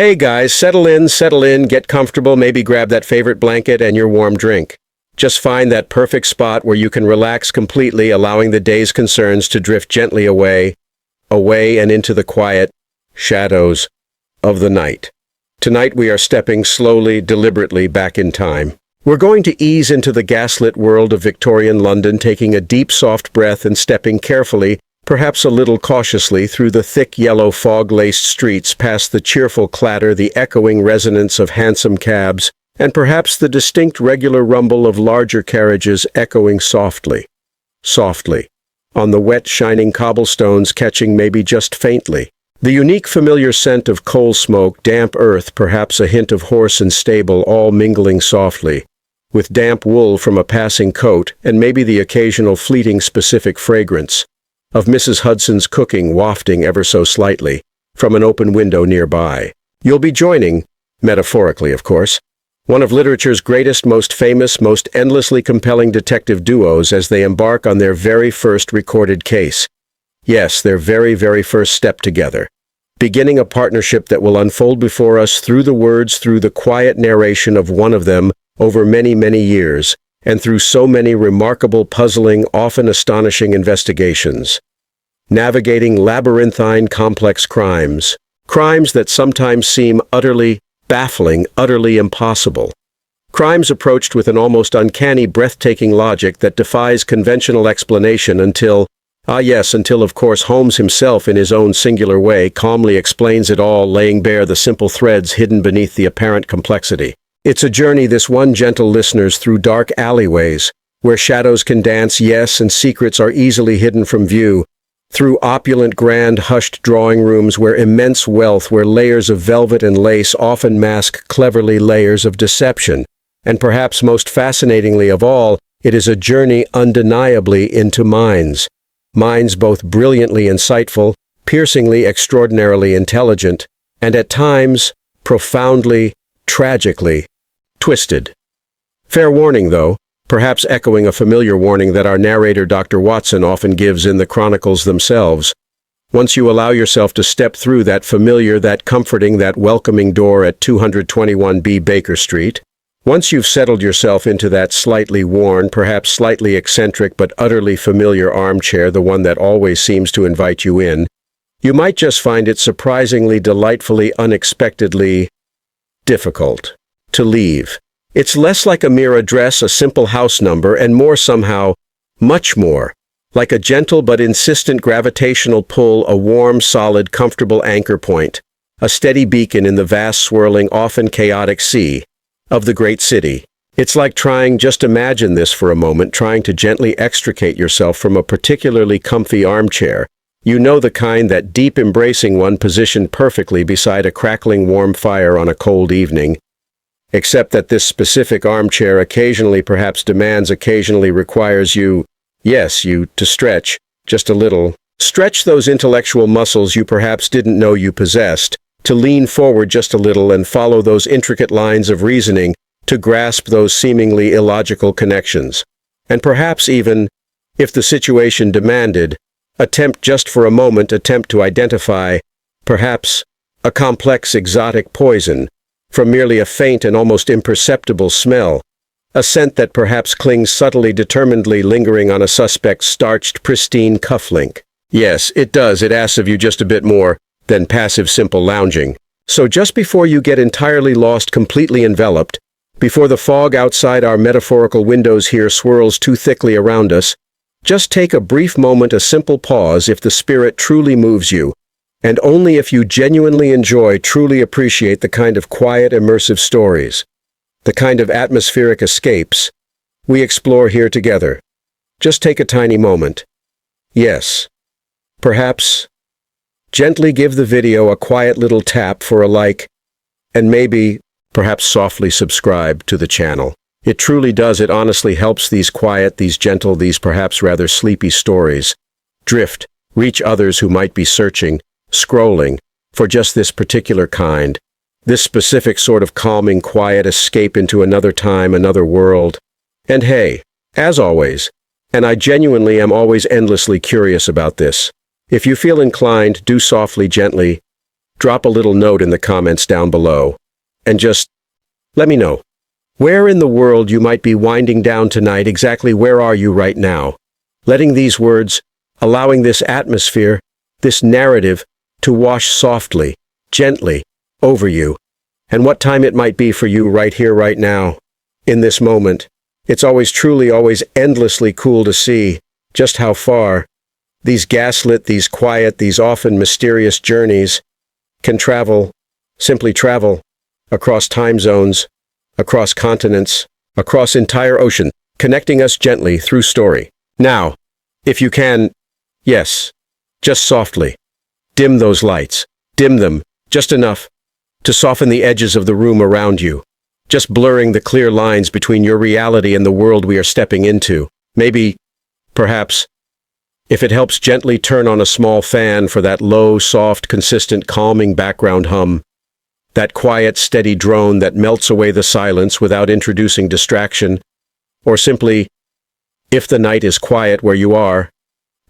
Hey guys, settle in, get comfortable, maybe grab that favorite blanket and your warm drink. Just find that perfect spot where you can relax completely, allowing the day's concerns to drift gently away and into the quiet shadows of the night. Tonight we are stepping slowly, deliberately back in time. We're going to ease into the gaslit world of Victorian London, taking a deep, soft breath and stepping carefully, perhaps a little cautiously, through the thick yellow fog-laced streets, past the cheerful clatter, the echoing resonance of hansom cabs, and perhaps the distinct regular rumble of larger carriages echoing softly, on the wet, shining cobblestones, catching maybe just faintly the unique familiar scent of coal smoke, damp earth, perhaps a hint of horse and stable, all mingling softly with damp wool from a passing coat, and maybe the occasional fleeting specific fragrance of Mrs. Hudson's cooking wafting ever so slightly from an open window nearby. You'll be joining, metaphorically of course, one of literature's greatest, most famous, most endlessly compelling detective duos as they embark on their very first recorded case. Yes, their very, very first step together, beginning a partnership that will unfold before us through the words, through the quiet narration of one of them over many, many years, and through so many remarkable, puzzling, often astonishing investigations. Navigating labyrinthine, complex crimes that sometimes seem utterly baffling, utterly impossible. Crimes approached with an almost uncanny, breathtaking logic that defies conventional explanation until of course Holmes himself in his own singular way calmly explains it all, laying bare the simple threads hidden beneath the apparent complexity. It's a journey, this one, gentle listeners, through dark alleyways, where shadows can dance, yes, and secrets are easily hidden from view, through opulent, grand, hushed drawing rooms where immense wealth, where layers of velvet and lace often mask cleverly layers of deception, and perhaps most fascinatingly of all, it is a journey undeniably into minds both brilliantly insightful, piercingly, extraordinarily intelligent, and at times profoundly, tragically twisted. Fair warning, though, perhaps echoing a familiar warning that our narrator Dr. Watson often gives in the chronicles themselves. Once you allow yourself to step through that familiar, that comforting, that welcoming door at 221B Baker Street, once you've settled yourself into that slightly worn, perhaps slightly eccentric but utterly familiar armchair, the one that always seems to invite you in, you might just find it surprisingly, delightfully, unexpectedly difficult to leave. It's less like a mere address, a simple house number, and more somehow, much more, like a gentle but insistent gravitational pull, a warm, solid, comfortable anchor point, a steady beacon in the vast, swirling, often chaotic sea of the great city. It's like just imagine this for a moment, trying to gently extricate yourself from a particularly comfy armchair. You know, the kind, that deep embracing one positioned perfectly beside a crackling warm fire on a cold evening. Except that this specific armchair occasionally perhaps demands, occasionally requires you to stretch just a little. Stretch those intellectual muscles you perhaps didn't know you possessed, to lean forward just a little and follow those intricate lines of reasoning, to grasp those seemingly illogical connections. And perhaps even, if the situation demanded, attempt to identify, perhaps, a complex exotic poison, from merely a faint and almost imperceptible smell, a scent that perhaps clings subtly, determinedly lingering on a suspect's starched, pristine cufflink. Yes, it does. It asks of you just a bit more than passive, simple lounging. So just before you get entirely lost, completely enveloped, before the fog outside our metaphorical windows here swirls too thickly around us, just take a brief moment, a simple pause, if the spirit truly moves you, and only if you genuinely enjoy, truly appreciate the kind of quiet, immersive stories, the kind of atmospheric escapes we explore here together. Just take a tiny moment. Yes. Perhaps gently give the video a quiet little tap for a like, and maybe, perhaps softly subscribe to the channel. It truly does. It honestly helps these quiet, these gentle, these perhaps rather sleepy stories reach others who might be searching, scrolling, for just this particular kind, this specific sort of calming, quiet escape into another time, another world. And hey, as always, and I genuinely am always endlessly curious about this, if you feel inclined, do softly, gently, drop a little note in the comments down below. And just let me know. Where in the world you might be winding down tonight, exactly where are you right now? Letting these words, allowing this atmosphere, this narrative, to wash softly, gently, over you. And what time it might be for you right here, right now, in this moment. It's always truly, always endlessly cool to see just how far these gaslit, these quiet, these often mysterious journeys can travel, simply travel, across time zones, across continents, across entire ocean, connecting us gently through story. Now, if you can, yes, just softly, dim those lights, dim them, just enough to soften the edges of the room around you, just blurring the clear lines between your reality and the world we are stepping into. Maybe, perhaps, if it helps, gently turn on a small fan for that low, soft, consistent, calming background hum, that quiet, steady drone that melts away the silence without introducing distraction, or simply, if the night is quiet where you are,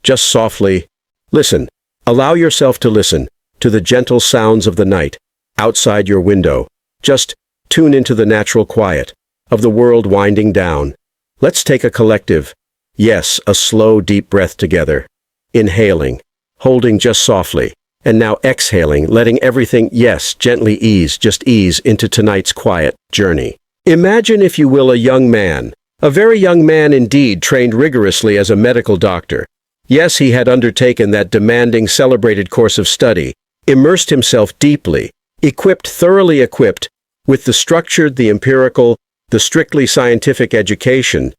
just softly, listen. Allow yourself to listen to the gentle sounds of the night outside your window. Just tune into the natural quiet of the world winding down. Let's take a collective, yes, a slow, deep breath together. Inhaling, holding just softly, and now exhaling, letting everything, yes, gently ease, just ease into tonight's quiet journey. Imagine, if you will, a young man, a very young man indeed, trained rigorously as a medical doctor. Yes, he had undertaken that demanding, celebrated course of study, immersed himself deeply, thoroughly equipped, with the structured, the empirical, the strictly scientific education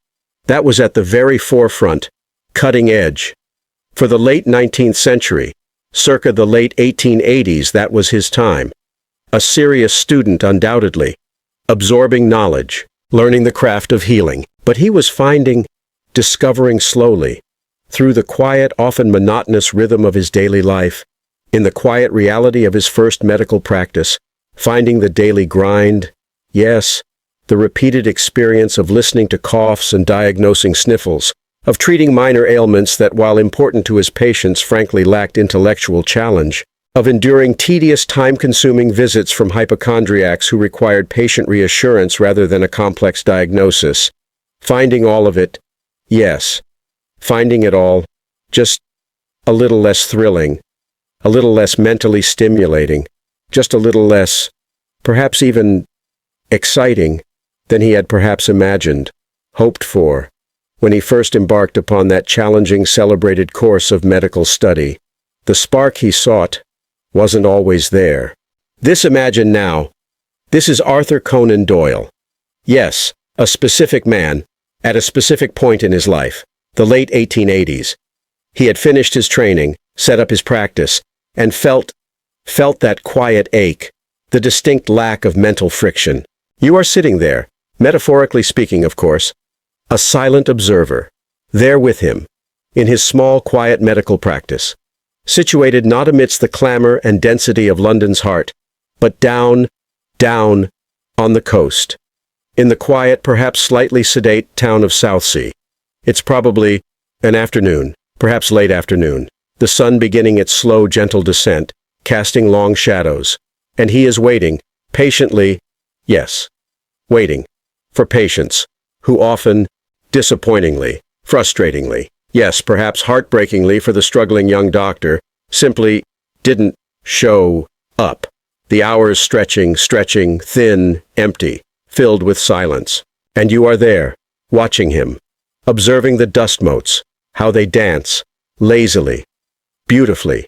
that was at the very forefront, cutting edge. For the late 19th century, circa the late 1880s, that was his time. A serious student, undoubtedly, absorbing knowledge, learning the craft of healing. But he was discovering slowly, through the quiet, often monotonous rhythm of his daily life, in the quiet reality of his first medical practice, finding the daily grind, yes, the repeated experience of listening to coughs and diagnosing sniffles, of treating minor ailments that, while important to his patients, frankly lacked intellectual challenge, of enduring tedious, time-consuming visits from hypochondriacs who required patient reassurance rather than a complex diagnosis. Finding all of it, yes, finding it all, just a little less thrilling, a little less mentally stimulating, just a little less, perhaps even exciting than he had perhaps imagined, hoped for, when he first embarked upon that challenging, celebrated course of medical study. The spark he sought wasn't always there. Imagine now, this is Arthur Conan Doyle. Yes, a specific man, at a specific point in his life, the late 1880s. He had finished his training, set up his practice, and felt that quiet ache, the distinct lack of mental friction. You are sitting there, metaphorically speaking, of course, a silent observer, there with him, in his small, quiet medical practice, situated not amidst the clamor and density of London's heart, but down on the coast, in the quiet, perhaps slightly sedate town of Southsea. It's probably an afternoon, perhaps late afternoon, the sun beginning its slow, gentle descent, casting long shadows, and he is waiting, patiently, yes, waiting, for patients, who often, disappointingly, frustratingly, yes, perhaps heartbreakingly for the struggling young doctor, simply didn't show up. The hours stretching, thin, empty, filled with silence. And you are there, watching him, observing the dust motes, how they dance, lazily, beautifully,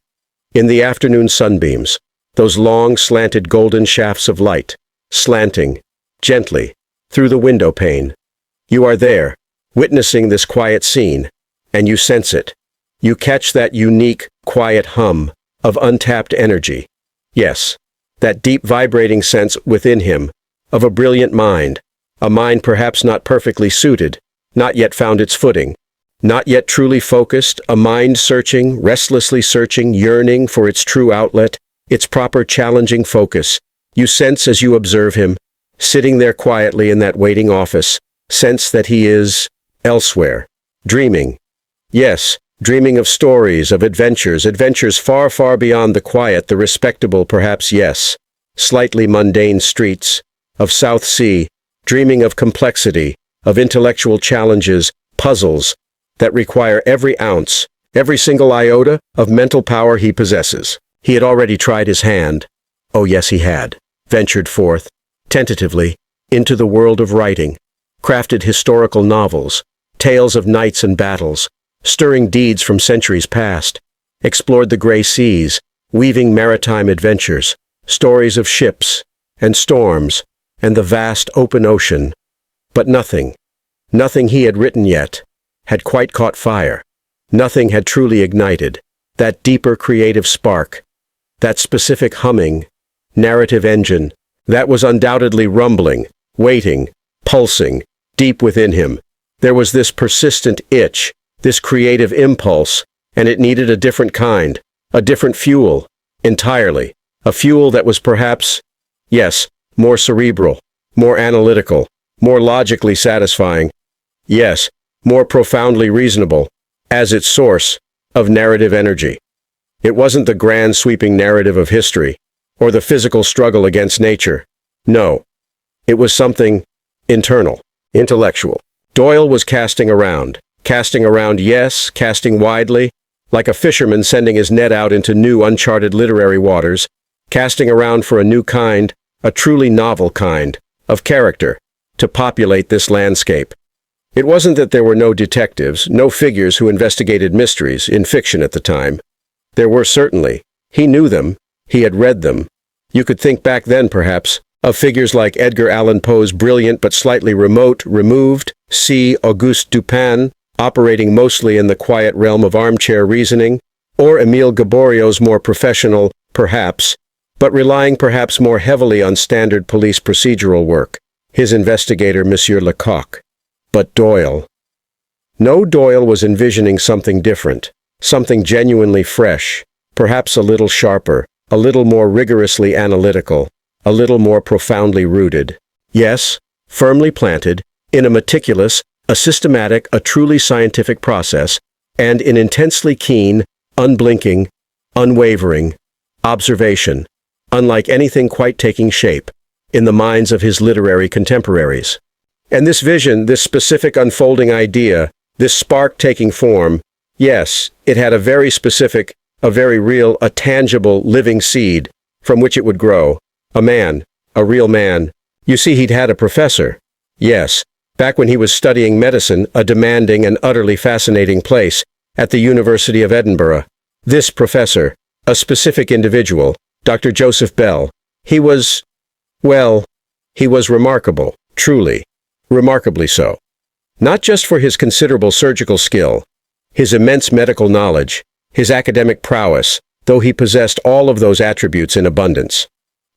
in the afternoon sunbeams, those long, slanted golden shafts of light, slanting, gently, through the window pane. You are there, witnessing this quiet scene, and you sense it. You catch that unique, quiet hum of untapped energy. Yes, that deep vibrating sense within him of a brilliant mind, a mind perhaps not perfectly suited, not yet found its footing, not yet truly focused, a mind searching, restlessly searching, yearning for its true outlet, its proper challenging focus. You sense as you observe him, sitting there quietly in that waiting office, sense that he is elsewhere, dreaming. Yes, dreaming of stories, of adventures, adventures far, far beyond the quiet, the respectable, perhaps, yes, slightly mundane streets of South Sea, dreaming of complexity, of intellectual challenges, puzzles that require every ounce, every single iota of mental power he possesses. He had already tried his hand. Oh yes, he had. Ventured forth, tentatively, into the world of writing, crafted historical novels, tales of knights and battles, stirring deeds from centuries past, explored the gray seas, weaving maritime adventures, stories of ships and storms and the vast open ocean. But nothing he had written yet, had quite caught fire. Nothing had truly ignited that deeper creative spark, that specific humming, narrative engine, that was undoubtedly rumbling, waiting, pulsing, deep within him. There was this persistent itch, this creative impulse, and it needed a different kind, a different fuel, entirely. A fuel that was perhaps, yes, more cerebral, more analytical, more logically satisfying, yes, more profoundly reasonable, as its source of narrative energy. It wasn't the grand sweeping narrative of history, or the physical struggle against nature. No, it was something internal, intellectual. Doyle was casting around, yes, casting widely, like a fisherman sending his net out into new uncharted literary waters, casting around for a new kind, a truly novel kind, of character, to populate this landscape. It wasn't that there were no detectives, no figures who investigated mysteries in fiction at the time. There were certainly. He knew them. He had read them. You could think back then, perhaps, of figures like Edgar Allan Poe's brilliant but slightly removed, see Auguste Dupin, operating mostly in the quiet realm of armchair reasoning, or Émile Gaboriau's more professional, perhaps, but relying perhaps more heavily on standard police procedural work, his investigator Monsieur Lecoq. But Doyle. No, Doyle was envisioning something different, something genuinely fresh, perhaps a little sharper, a little more rigorously analytical, a little more profoundly rooted. Yes, firmly planted, in a meticulous, a systematic, a truly scientific process, and in intensely keen, unblinking, unwavering observation, unlike anything quite taking shape in the minds of his literary contemporaries. And this vision, this specific unfolding idea, this spark taking form, yes, it had a very specific, a very real, a tangible, living seed from which it would grow. A man, a real man. You see, he'd had a professor. Yes, back when he was studying medicine, a demanding and utterly fascinating place, at the University of Edinburgh. This professor, a specific individual, Dr. Joseph Bell, he was remarkable, truly, remarkably so. Not just for his considerable surgical skill, his immense medical knowledge, his academic prowess, though he possessed all of those attributes in abundance.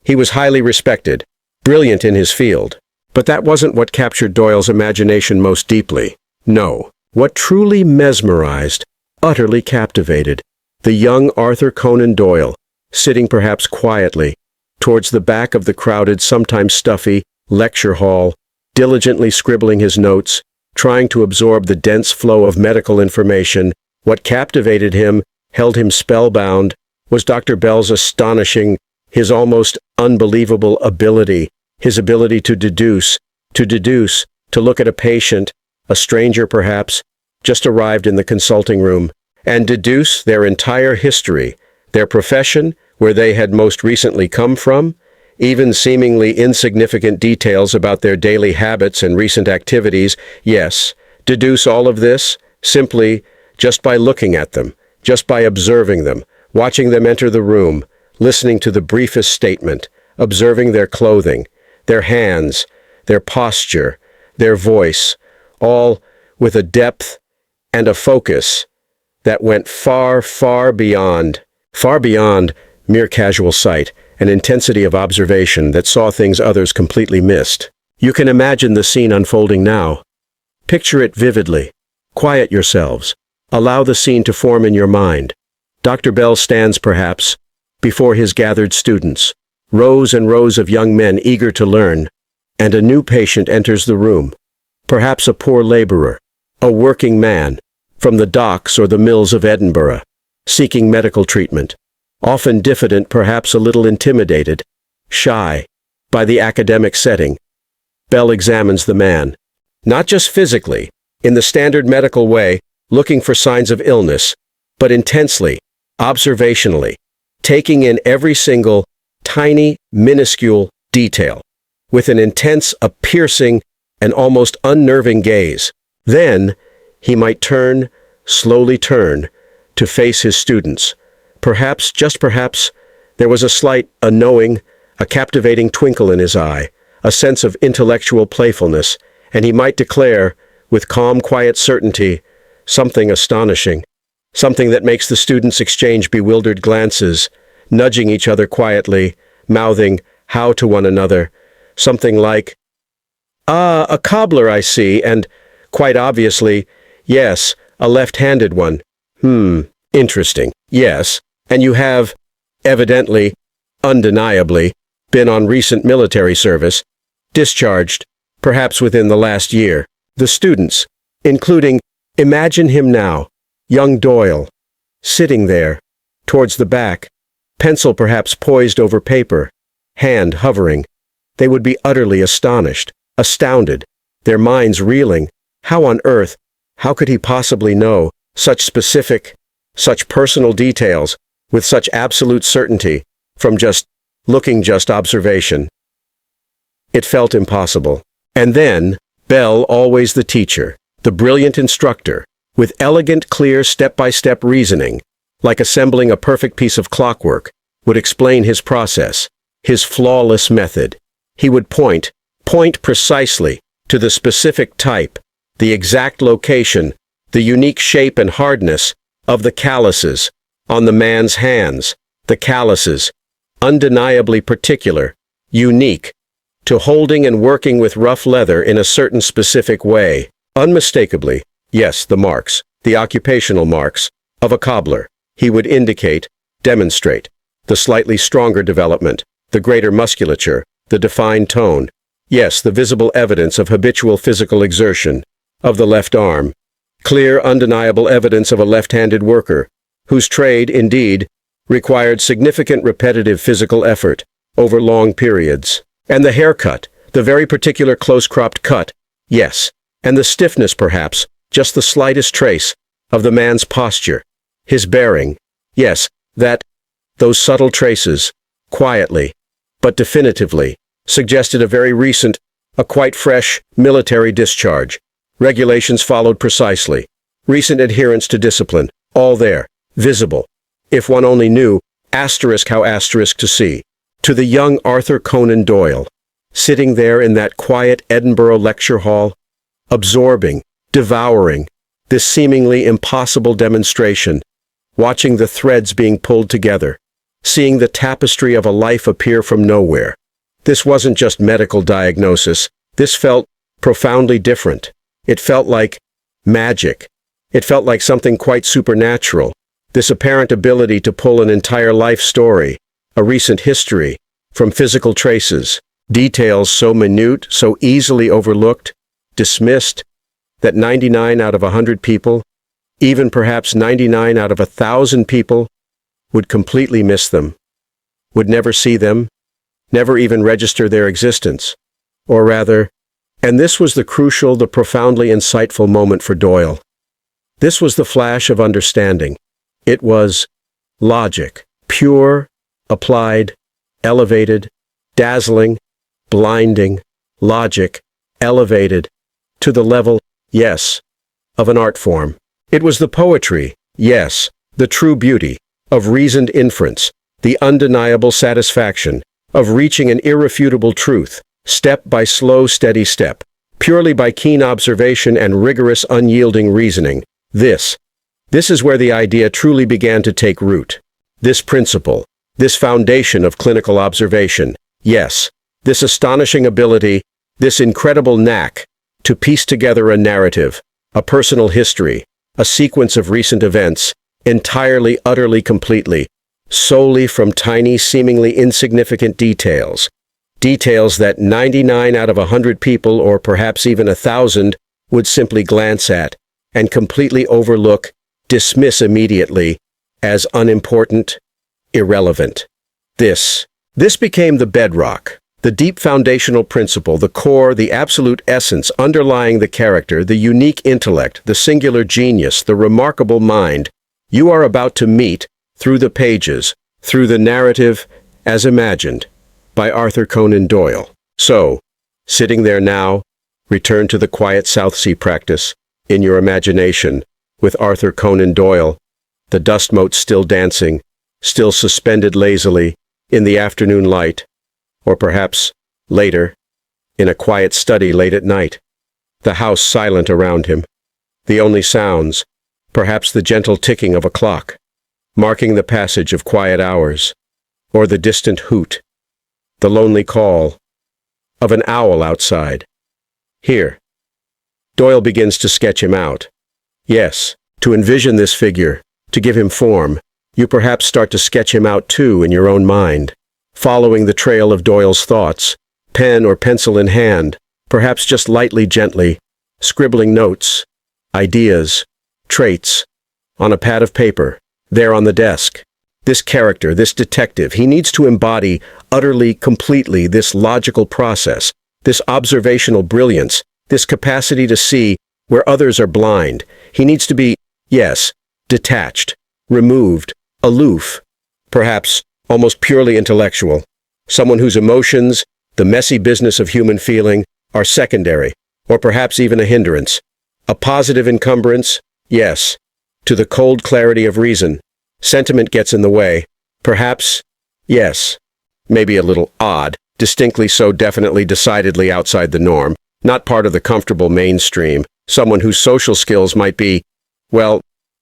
He was highly respected, brilliant in his field. But that wasn't what captured Doyle's imagination most deeply. No, what truly mesmerized, utterly captivated, the young Arthur Conan Doyle, sitting perhaps quietly, towards the back of the crowded, sometimes stuffy, lecture hall, diligently scribbling his notes, trying to absorb the dense flow of medical information. What captivated him, held him spellbound, was Dr. Bell's astonishing, his almost unbelievable ability, his ability to deduce, to look at a patient, a stranger perhaps, just arrived in the consulting room, and deduce their entire history, their profession, where they had most recently come from, even seemingly insignificant details about their daily habits and recent activities. Yes, deduce all of this, simply, just by looking at them, just by observing them, watching them enter the room, listening to the briefest statement, observing their clothing, their hands, their posture, their voice, all with a depth and a focus that went far, far beyond mere casual sight, an intensity of observation that saw things others completely missed. You can imagine the scene unfolding now. Picture it vividly. Quiet yourselves. Allow the scene to form in your mind. Dr. Bell stands, perhaps, before his gathered students, rows and rows of young men eager to learn, and a new patient enters the room. Perhaps a poor laborer, a working man, from the docks or the mills of Edinburgh, seeking medical treatment, often diffident, perhaps a little intimidated, shy, by the academic setting. Bell examines the man, not just physically, in the standard medical way, looking for signs of illness, but intensely, observationally, taking in every single, tiny, minuscule detail, with an intense, a piercing, and almost unnerving gaze. Then, he might turn, slowly turn, to face his students. Perhaps, just perhaps, there was a slight, a knowing, a captivating twinkle in his eye, a sense of intellectual playfulness, and he might declare, with calm, quiet certainty, something astonishing, something that makes the students exchange bewildered glances, nudging each other quietly, mouthing how to one another, something like, "Ah, a cobbler, I see," and, quite obviously, "Yes, a left-handed one. Interesting. Yes, and you have, evidently, undeniably, been on recent military service, discharged, perhaps within the last year." The students, including, imagine him now, young Doyle, sitting there, towards the back, pencil perhaps poised over paper, hand hovering. They would be utterly astonished, astounded, their minds reeling. How on earth, how could he possibly know such specific, such personal details, with such absolute certainty, from just observation? It felt impossible. And then, Bell, always the teacher, the brilliant instructor, with elegant, clear, step-by-step reasoning, like assembling a perfect piece of clockwork, would explain his process, his flawless method. He would point precisely to the specific type, the exact location, the unique shape and hardness of the calluses on the man's hands, the calluses, undeniably particular, unique, to holding and working with rough leather in a certain specific way, unmistakably, yes, the marks, the occupational marks, of a cobbler. He would indicate, demonstrate, the slightly stronger development, the greater musculature, the defined tone, yes, the visible evidence of habitual physical exertion, of the left arm, clear, undeniable evidence of a left-handed worker, whose trade, indeed, required significant repetitive physical effort, over long periods. And the haircut, the very particular close-cropped cut, yes, and the stiffness perhaps, just the slightest trace, of the man's posture, his bearing, yes, those subtle traces, quietly, but definitively, suggested a very recent, a quite fresh, military discharge. Regulations followed precisely. Recent adherence to discipline, all there, visible. If one only knew, how asterisk to see. To the young Arthur Conan Doyle, sitting there in that quiet Edinburgh lecture hall, absorbing, devouring, this seemingly impossible demonstration, watching the threads being pulled together, seeing the tapestry of a life appear from nowhere. This wasn't just medical diagnosis. This felt profoundly different. It felt like magic. It felt like something quite supernatural. This apparent ability to pull an entire life story, a recent history, from physical traces, details so minute, so easily overlooked, dismissed, that 99 out of 100 people, even perhaps 99 out of 1,000 people, would completely miss them, would never see them, never even register their existence. Or rather, and this was the crucial, the profoundly insightful moment for Doyle. This was the flash of understanding. It was logic, pure, applied, elevated, dazzling, blinding, logic, elevated, to the level, yes, of an art form. It was the poetry, yes, the true beauty, of reasoned inference, the undeniable satisfaction, of reaching an irrefutable truth, step by slow, steady step, purely by keen observation and rigorous, unyielding reasoning. This is where the idea truly began to take root. This principle, this foundation of clinical observation, yes, this astonishing ability, this incredible knack, to piece together a narrative, a personal history, a sequence of recent events, entirely, utterly, completely, solely from tiny, seemingly insignificant details. Details that 99 out of 100 people, or perhaps even 1,000, would simply glance at, and completely overlook, dismiss immediately as unimportant, irrelevant. This became the bedrock, the deep foundational principle, the core, the absolute essence underlying the character, the unique intellect, the singular genius, the remarkable mind you are about to meet through the pages, through the narrative as imagined by Arthur Conan Doyle. So, sitting there now, return to the quiet South Sea practice in your imagination with Arthur Conan Doyle, the dust motes still dancing, still suspended lazily in the afternoon light, or perhaps later, in a quiet study late at night, the house silent around him, the only sounds, perhaps the gentle ticking of a clock, marking the passage of quiet hours, or the distant hoot, the lonely call of an owl outside. Here, Doyle begins to sketch him out. Yes, to envision this figure, to give him form, you perhaps start to sketch him out too in your own mind, following the trail of Doyle's thoughts, pen or pencil in hand, perhaps just lightly, gently, scribbling notes, ideas, traits, on a pad of paper, there on the desk. This character, this detective, he needs to embody utterly, completely this logical process, this observational brilliance, this capacity to see where others are blind. He needs to be, yes, detached, removed, aloof, perhaps almost purely intellectual, someone whose emotions, the messy business of human feeling, are secondary, or perhaps even a hindrance. A positive encumbrance, yes, to the cold clarity of reason. Sentiment gets in the way. Perhaps, yes, maybe a little odd, distinctly so, definitely, decidedly outside the norm, not part of the comfortable mainstream, someone whose social skills might be, well,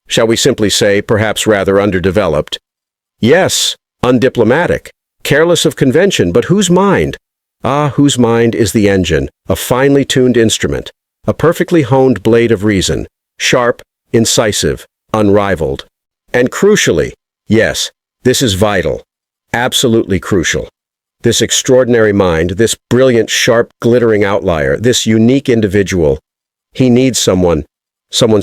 shall we simply say, perhaps rather underdeveloped. Yes, undiplomatic, careless of convention, but whose mind? Ah, whose mind is the engine, a finely tuned instrument, a perfectly honed blade of reason, sharp, incisive, unrivaled. And crucially, yes, this is vital, absolutely crucial. This extraordinary mind, this brilliant, sharp, glittering outlier, this unique individual, he needs someone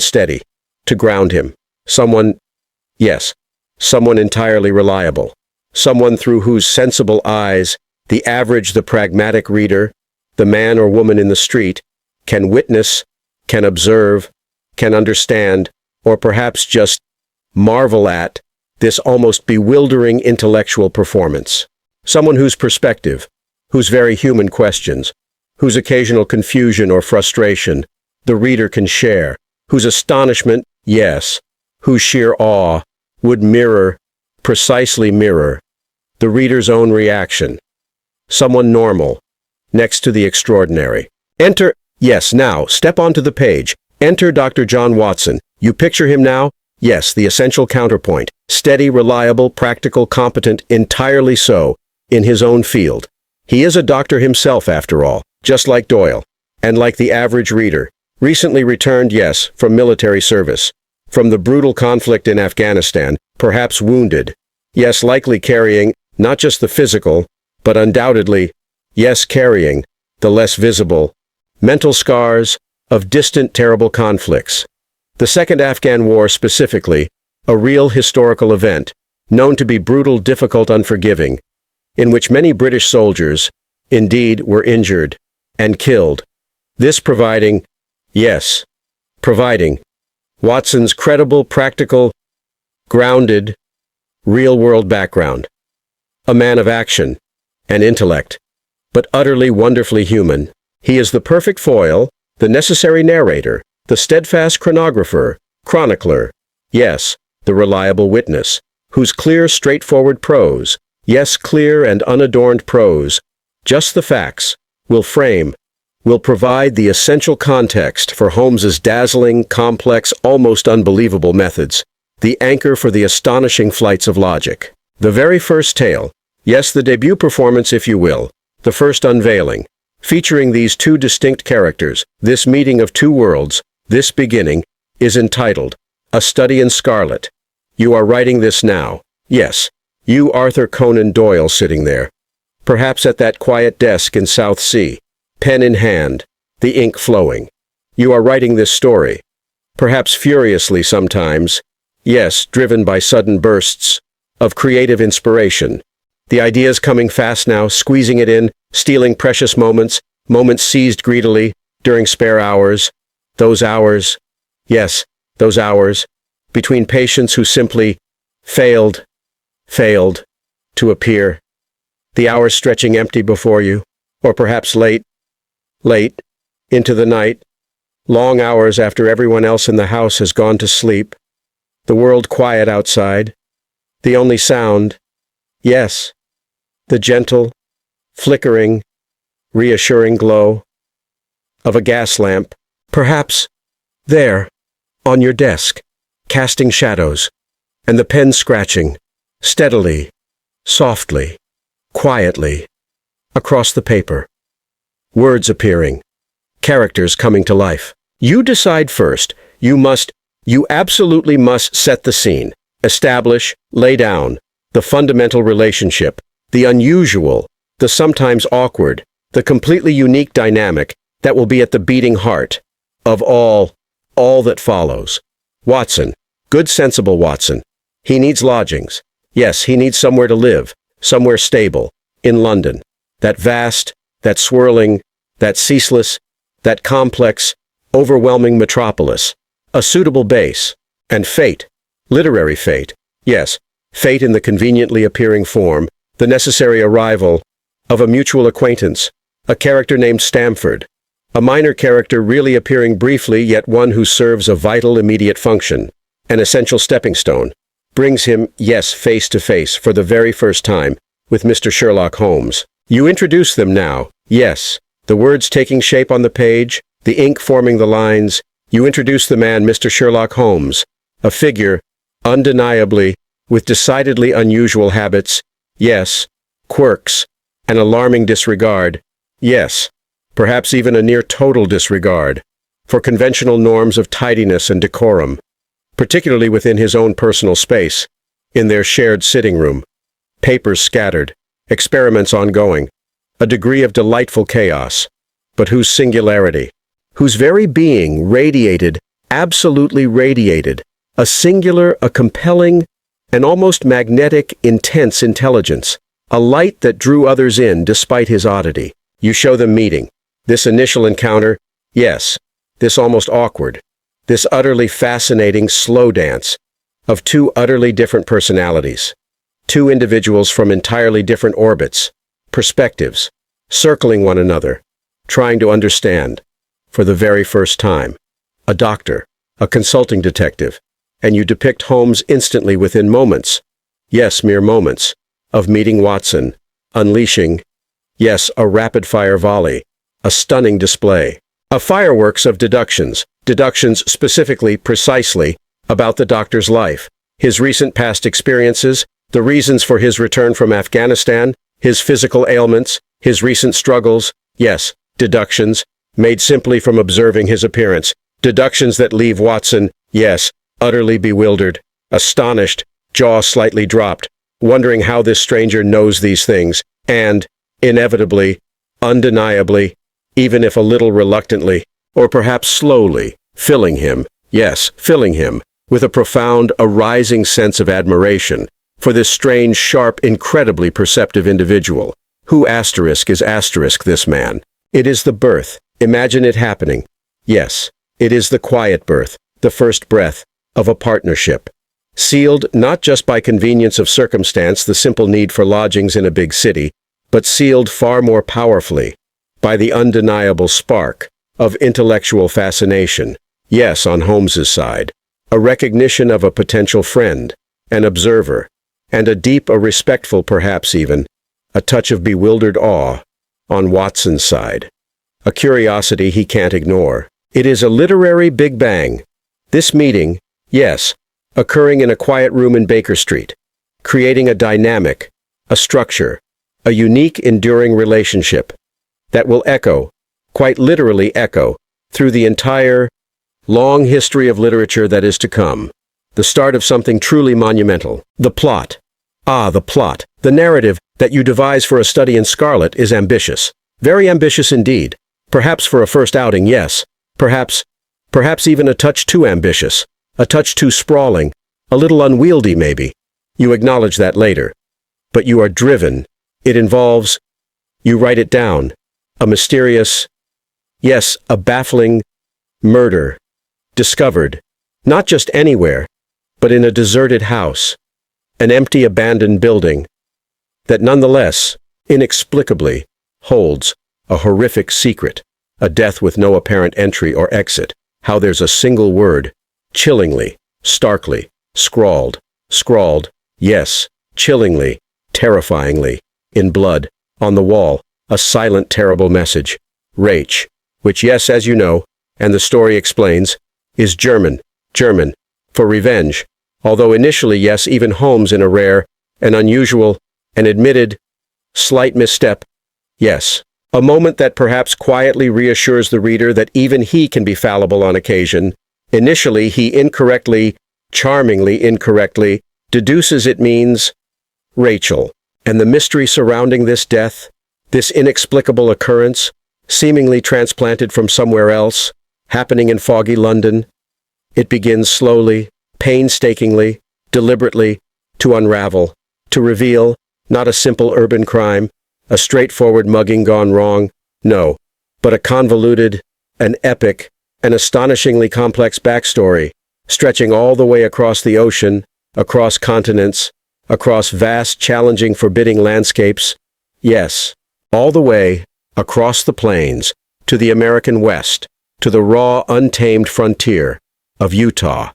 steady, to ground him, someone entirely reliable, someone through whose sensible eyes the average, the pragmatic reader, the man or woman in the street, can witness, can observe, can understand, or perhaps just marvel at this almost bewildering intellectual performance. Someone whose perspective, whose very human questions, whose occasional confusion or frustration the reader can share, whose astonishment, yes, whose sheer awe would precisely mirror, the reader's own reaction. Someone normal, next to the extraordinary. Enter, yes, now, step onto the page. Enter Dr. John Watson. You picture him now? Yes, the essential counterpoint. Steady, reliable, practical, competent, entirely so, in his own field. He is a doctor himself, after all, just like Doyle, and like the average reader. Recently returned, yes, from military service. From the brutal conflict in Afghanistan, perhaps wounded. Yes, likely carrying, not just the physical, but undoubtedly, yes, carrying, the less visible, mental scars of distant, terrible conflicts. The Second Afghan War specifically, a real historical event, known to be brutal, difficult, unforgiving, in which many British soldiers, indeed, were injured and killed. This providing Watson's credible, practical, grounded, real-world background. A man of action and intellect, but utterly wonderfully human. He is the perfect foil, the necessary narrator, the steadfast chronicler, yes, the reliable witness, whose clear, straightforward prose, yes, clear and unadorned prose, just the facts, will provide the essential context for Holmes's dazzling, complex, almost unbelievable methods, the anchor for the astonishing flights of logic. The very first tale, yes, the debut performance, if you will, the first unveiling, featuring these two distinct characters, this meeting of two worlds, this beginning, is entitled, A Study in Scarlet. You are writing this now. Yes, you Arthur Conan Doyle sitting there, perhaps at that quiet desk in South Sea, pen in hand, the ink flowing. You are writing this story. perhaps furiously sometimes, yes, driven by sudden bursts of creative inspiration. The ideas coming fast now, squeezing it in, stealing precious moments, moments seized greedily during spare hours. Those hours, yes, those hours, between patients who simply failed to appear. The hours stretching empty before you, or perhaps late, into the night, long hours after everyone else in the house has gone to sleep, the world quiet outside, the only sound, yes, the gentle, flickering, reassuring glow of a gas lamp, perhaps there, on your desk, casting shadows, and the pen scratching, steadily, softly, quietly, across the paper. Words appearing, characters coming to life. You decide first. You absolutely must set the scene, establish, lay down, the fundamental relationship, the unusual, the sometimes awkward, the completely unique dynamic that will be at the beating heart of all that follows. Watson, good sensible Watson. He needs lodgings. Yes, he needs somewhere to live, somewhere stable, in London. That vast, that swirling, that ceaseless, that complex, overwhelming metropolis. A suitable base. And fate. Literary fate. Yes, fate in the conveniently appearing form, the necessary arrival of a mutual acquaintance, a character named Stamford. A minor character really appearing briefly, yet one who serves a vital immediate function, an essential stepping stone, brings him, yes, face to face for the very first time with Mr. Sherlock Holmes. You introduce them now, yes, the words taking shape on the page, the ink forming the lines. You introduce the man, Mr. Sherlock Holmes, a figure, undeniably, with decidedly unusual habits, yes, quirks, an alarming disregard, yes, perhaps even a near total disregard, for conventional norms of tidiness and decorum, particularly within his own personal space, in their shared sitting room. Papers scattered, experiments ongoing, a degree of delightful chaos, but whose singularity, whose very being radiated, absolutely radiated, a singular, a compelling, an almost magnetic, intense intelligence, a light that drew others in despite his oddity. You show them meeting. This initial encounter, yes, this almost awkward, this utterly fascinating slow dance of two utterly different personalities, two individuals from entirely different orbits, perspectives, circling one another, trying to understand, for the very first time, a doctor, a consulting detective, and you depict Holmes instantly within moments, yes, mere moments, of meeting Watson, unleashing, yes, a rapid-fire volley, a stunning display, a fireworks of deductions specifically, precisely, about the doctor's life, his recent past experiences, the reasons for his return from Afghanistan, his physical ailments, his recent struggles, yes, deductions, made simply from observing his appearance, deductions that leave Watson, yes, utterly bewildered, astonished, jaw slightly dropped, wondering how this stranger knows these things, and, inevitably, undeniably, even if a little reluctantly, or perhaps slowly, filling him with a profound, arising sense of admiration for this strange, sharp, incredibly perceptive individual. Who is this man? It is the birth. Imagine it happening. Yes, it is the quiet birth, the first breath, of a partnership. Sealed not just by convenience of circumstance, the simple need for lodgings in a big city, but sealed far more powerfully by the undeniable spark of intellectual fascination. Yes, on Holmes's side, a recognition of a potential friend, an observer, and a respectful perhaps even, a touch of bewildered awe on Watson's side. A curiosity he can't ignore. It is a literary Big Bang. This meeting, yes, occurring in a quiet room in Baker Street, creating a dynamic, a structure, a unique, enduring relationship that will echo, quite literally echo, through the entire, long history of literature that is to come. The start of something truly monumental. The plot. The plot. The narrative that you devise for a study in Scarlet is ambitious. Very ambitious indeed. Perhaps for a first outing, yes. Perhaps Perhaps even a touch too ambitious, a touch too sprawling, a little unwieldy maybe. You acknowledge that later. But you are driven. It involves, you write it down, a mysterious, yes, a baffling murder, discovered, not just anywhere, but in a deserted house, an empty abandoned building, that nonetheless, inexplicably, holds a horrific secret, a death with no apparent entry or exit. How there's a single word, chillingly, starkly, scrawled, yes, chillingly, terrifyingly, in blood, on the wall, a silent terrible message, Rach, which yes, as you know, and the story explains, is German, for revenge, although initially yes, even Holmes in a rare, an unusual, an admitted, slight misstep, yes. A moment that perhaps quietly reassures the reader that even he can be fallible on occasion. Initially, he incorrectly, charmingly incorrectly, deduces it means Rachel. And the mystery surrounding this death, this inexplicable occurrence, seemingly transplanted from somewhere else, happening in foggy London, it begins slowly, painstakingly, deliberately, to unravel, to reveal, not a simple urban crime, a straightforward mugging gone wrong, no, but a convoluted, an epic, an astonishingly complex backstory, stretching all the way across the ocean, across continents, across vast, challenging, forbidding landscapes, yes, all the way, across the plains, to the American West, to the raw, untamed frontier of Utah,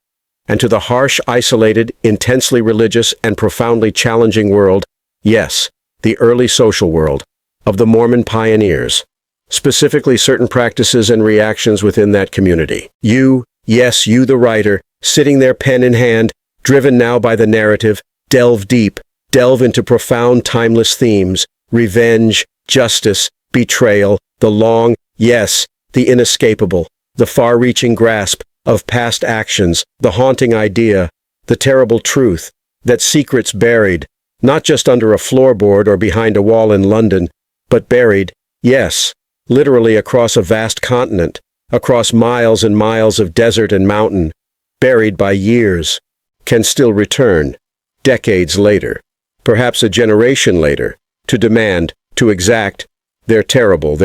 and to the harsh, isolated, intensely religious, and profoundly challenging world, yes, the early social world, of the Mormon pioneers, specifically certain practices and reactions within that community. You, yes, you the writer, sitting there pen in hand, driven now by the narrative, delve deep, delve into profound timeless themes, revenge, justice, betrayal, the long, yes, the inescapable, the far-reaching grasp of past actions, the haunting idea, the terrible truth, that secrets buried, not just under a floorboard or behind a wall in London, but buried, yes, literally across a vast continent, across miles and miles of desert and mountain, buried by years, can still return, decades later, perhaps a generation later, to demand, to exact, their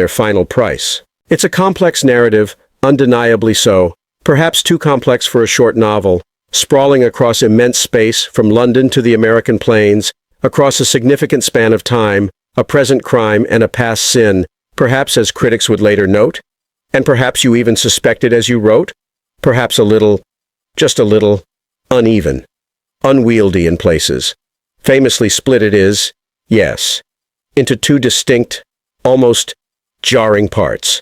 final price. It's a complex narrative, undeniably so, perhaps too complex for a short novel, sprawling across immense space from London to the American plains, across a significant span of time, a present crime and a past sin, perhaps as critics would later note, and perhaps you even suspected as you wrote, perhaps a little, just a little, uneven, unwieldy in places. Famously split it is, yes, into two distinct, almost jarring parts.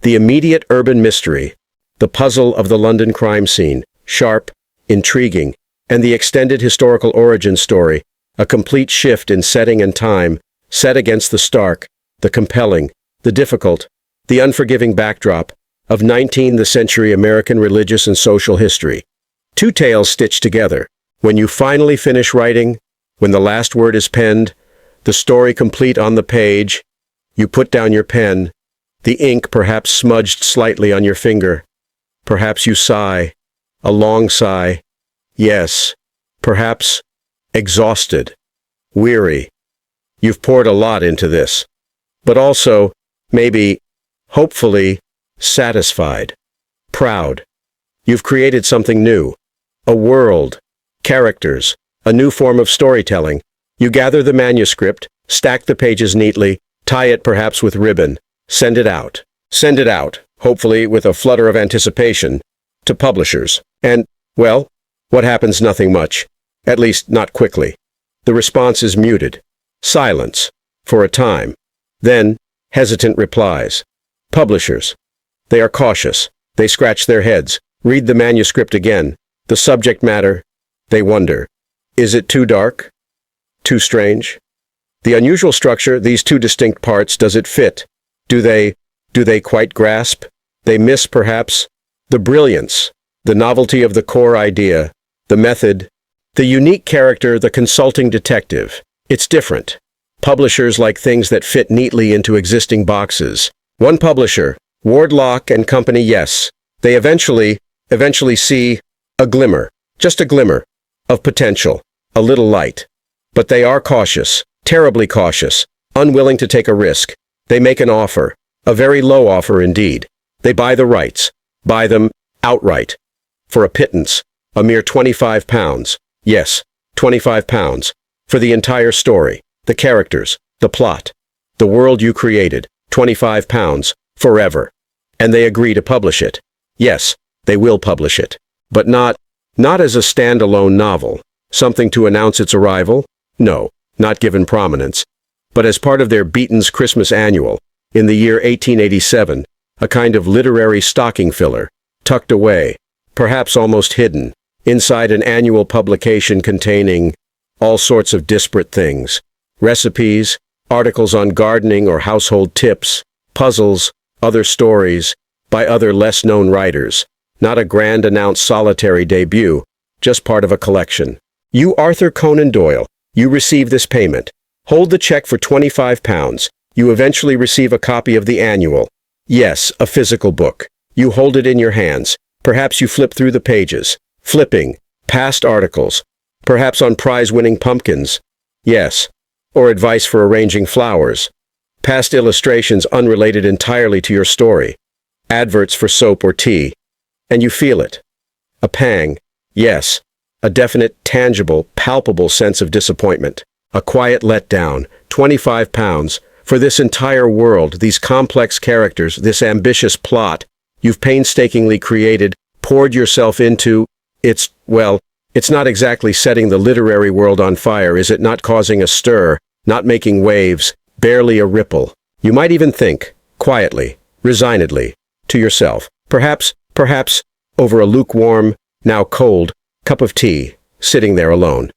The immediate urban mystery, the puzzle of the London crime scene, sharp, intriguing, and the extended historical origin story, a complete shift in setting and time, set against the stark, the compelling, the difficult, the unforgiving backdrop of 19th century American religious and social history. Two tales stitched together. When you finally finish writing, when the last word is penned, the story complete on the page, you put down your pen, the ink perhaps smudged slightly on your finger. Perhaps you sigh, a long sigh. Yes, perhaps exhausted, weary. You've poured a lot into this, but also, maybe, hopefully, satisfied, proud. You've created something new, a world, characters, a new form of storytelling. You gather the manuscript, stack the pages neatly, tie it perhaps with ribbon, send it out. Send it out, hopefully with a flutter of anticipation, to publishers. And, well, what happens? Nothing much. At least, not quickly. The response is muted. Silence, for a time. Then, hesitant replies. Publishers. They are cautious. They scratch their heads, read the manuscript again. The subject matter. They wonder. Is it too dark? Too strange? The unusual structure, these two distinct parts, does it fit? Do they quite grasp? They miss, perhaps, the brilliance, the novelty of the core idea, the method, the unique character, the consulting detective. It's different. Publishers like things that fit neatly into existing boxes. One publisher, Wardlock and Company, yes. They eventually see a glimmer, just a glimmer, of potential, a little light. But they are cautious, terribly cautious, unwilling to take a risk. They make an offer, a very low offer indeed. They buy the rights, buy them outright, for a pittance, a mere £25. Yes, £25, for the entire story, the characters, the plot, the world you created, £25, forever. And they agree to publish it. Yes, they will publish it. But not as a standalone novel, something to announce its arrival. No, not given prominence. But as part of their Beaton's Christmas Annual, in the year 1887, a kind of literary stocking filler, tucked away, perhaps almost hidden, inside an annual publication containing all sorts of disparate things. Recipes, articles on gardening or household tips, puzzles, other stories, by other less-known writers. Not a grand announced solitary debut, just part of a collection. You, Arthur Conan Doyle, you receive this payment. Hold the check for £25. You eventually receive a copy of the annual. Yes, a physical book. You hold it in your hands. Perhaps you flip through the pages. Flipping. Past articles. Perhaps on prize-winning pumpkins. Yes. Or advice for arranging flowers. Past illustrations unrelated entirely to your story. Adverts for soap or tea. And you feel it. A pang. Yes. A definite, tangible, palpable sense of disappointment. A quiet letdown. £25. For this entire world, these complex characters, this ambitious plot, you've painstakingly created, poured yourself into. It's not exactly setting the literary world on fire, is it? Not causing a stir, not making waves, barely a ripple. You might even think, quietly, resignedly, to yourself, perhaps, over a lukewarm, now cold, cup of tea, sitting there alone.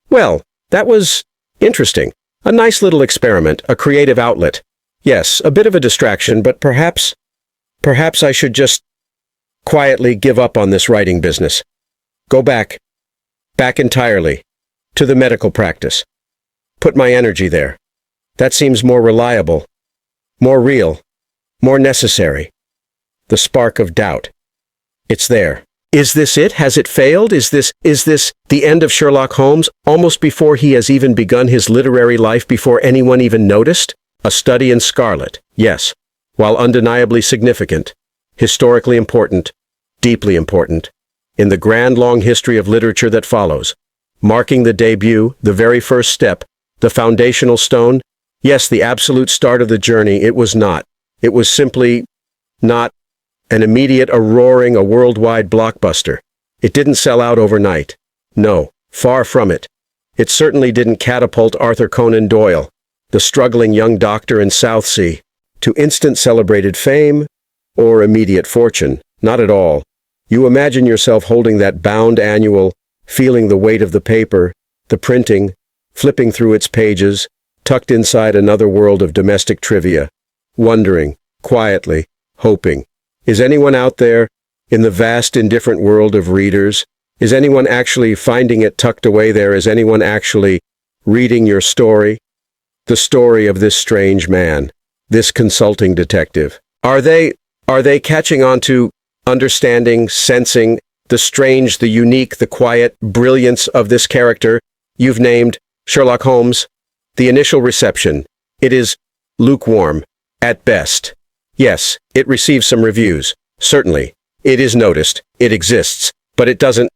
Well, that was interesting. A nice little experiment, a creative outlet. Yes, a bit of a distraction, but perhaps I should just quietly give up on this writing business. Go back entirely, to the medical practice. Put my energy there. That seems more reliable, more real, more necessary. The spark of doubt. It's there. Is this it? Has it failed? Is this the end of Sherlock Holmes, almost before he has even begun his literary life, before anyone even noticed? A study in scarlet, yes, while undeniably significant, historically important, deeply important, in the grand long history of literature that follows, marking the debut, the very first step, the foundational stone. Yes, the absolute start of the journey. It was not. It was simply not an immediate, a roaring, a worldwide blockbuster. It didn't sell out overnight. No, far from it. It certainly didn't catapult Arthur Conan Doyle, the struggling young doctor in Southsea, to instant celebrated fame or immediate fortune. Not at all. You imagine yourself holding that bound annual, feeling the weight of the paper, the printing, flipping through its pages, tucked inside another world of domestic trivia, wondering, quietly, hoping. Is anyone out there, in the vast indifferent world of readers? Is anyone actually finding it tucked away there? Is anyone actually reading your story? The story of this strange man, this consulting detective. Are they catching on to understanding, sensing the strange, the unique, the quiet brilliance of this character you've named Sherlock Holmes? The initial reception. It is lukewarm, at best. Yes, it receives some reviews. Certainly. It is noticed. It exists. But it doesn't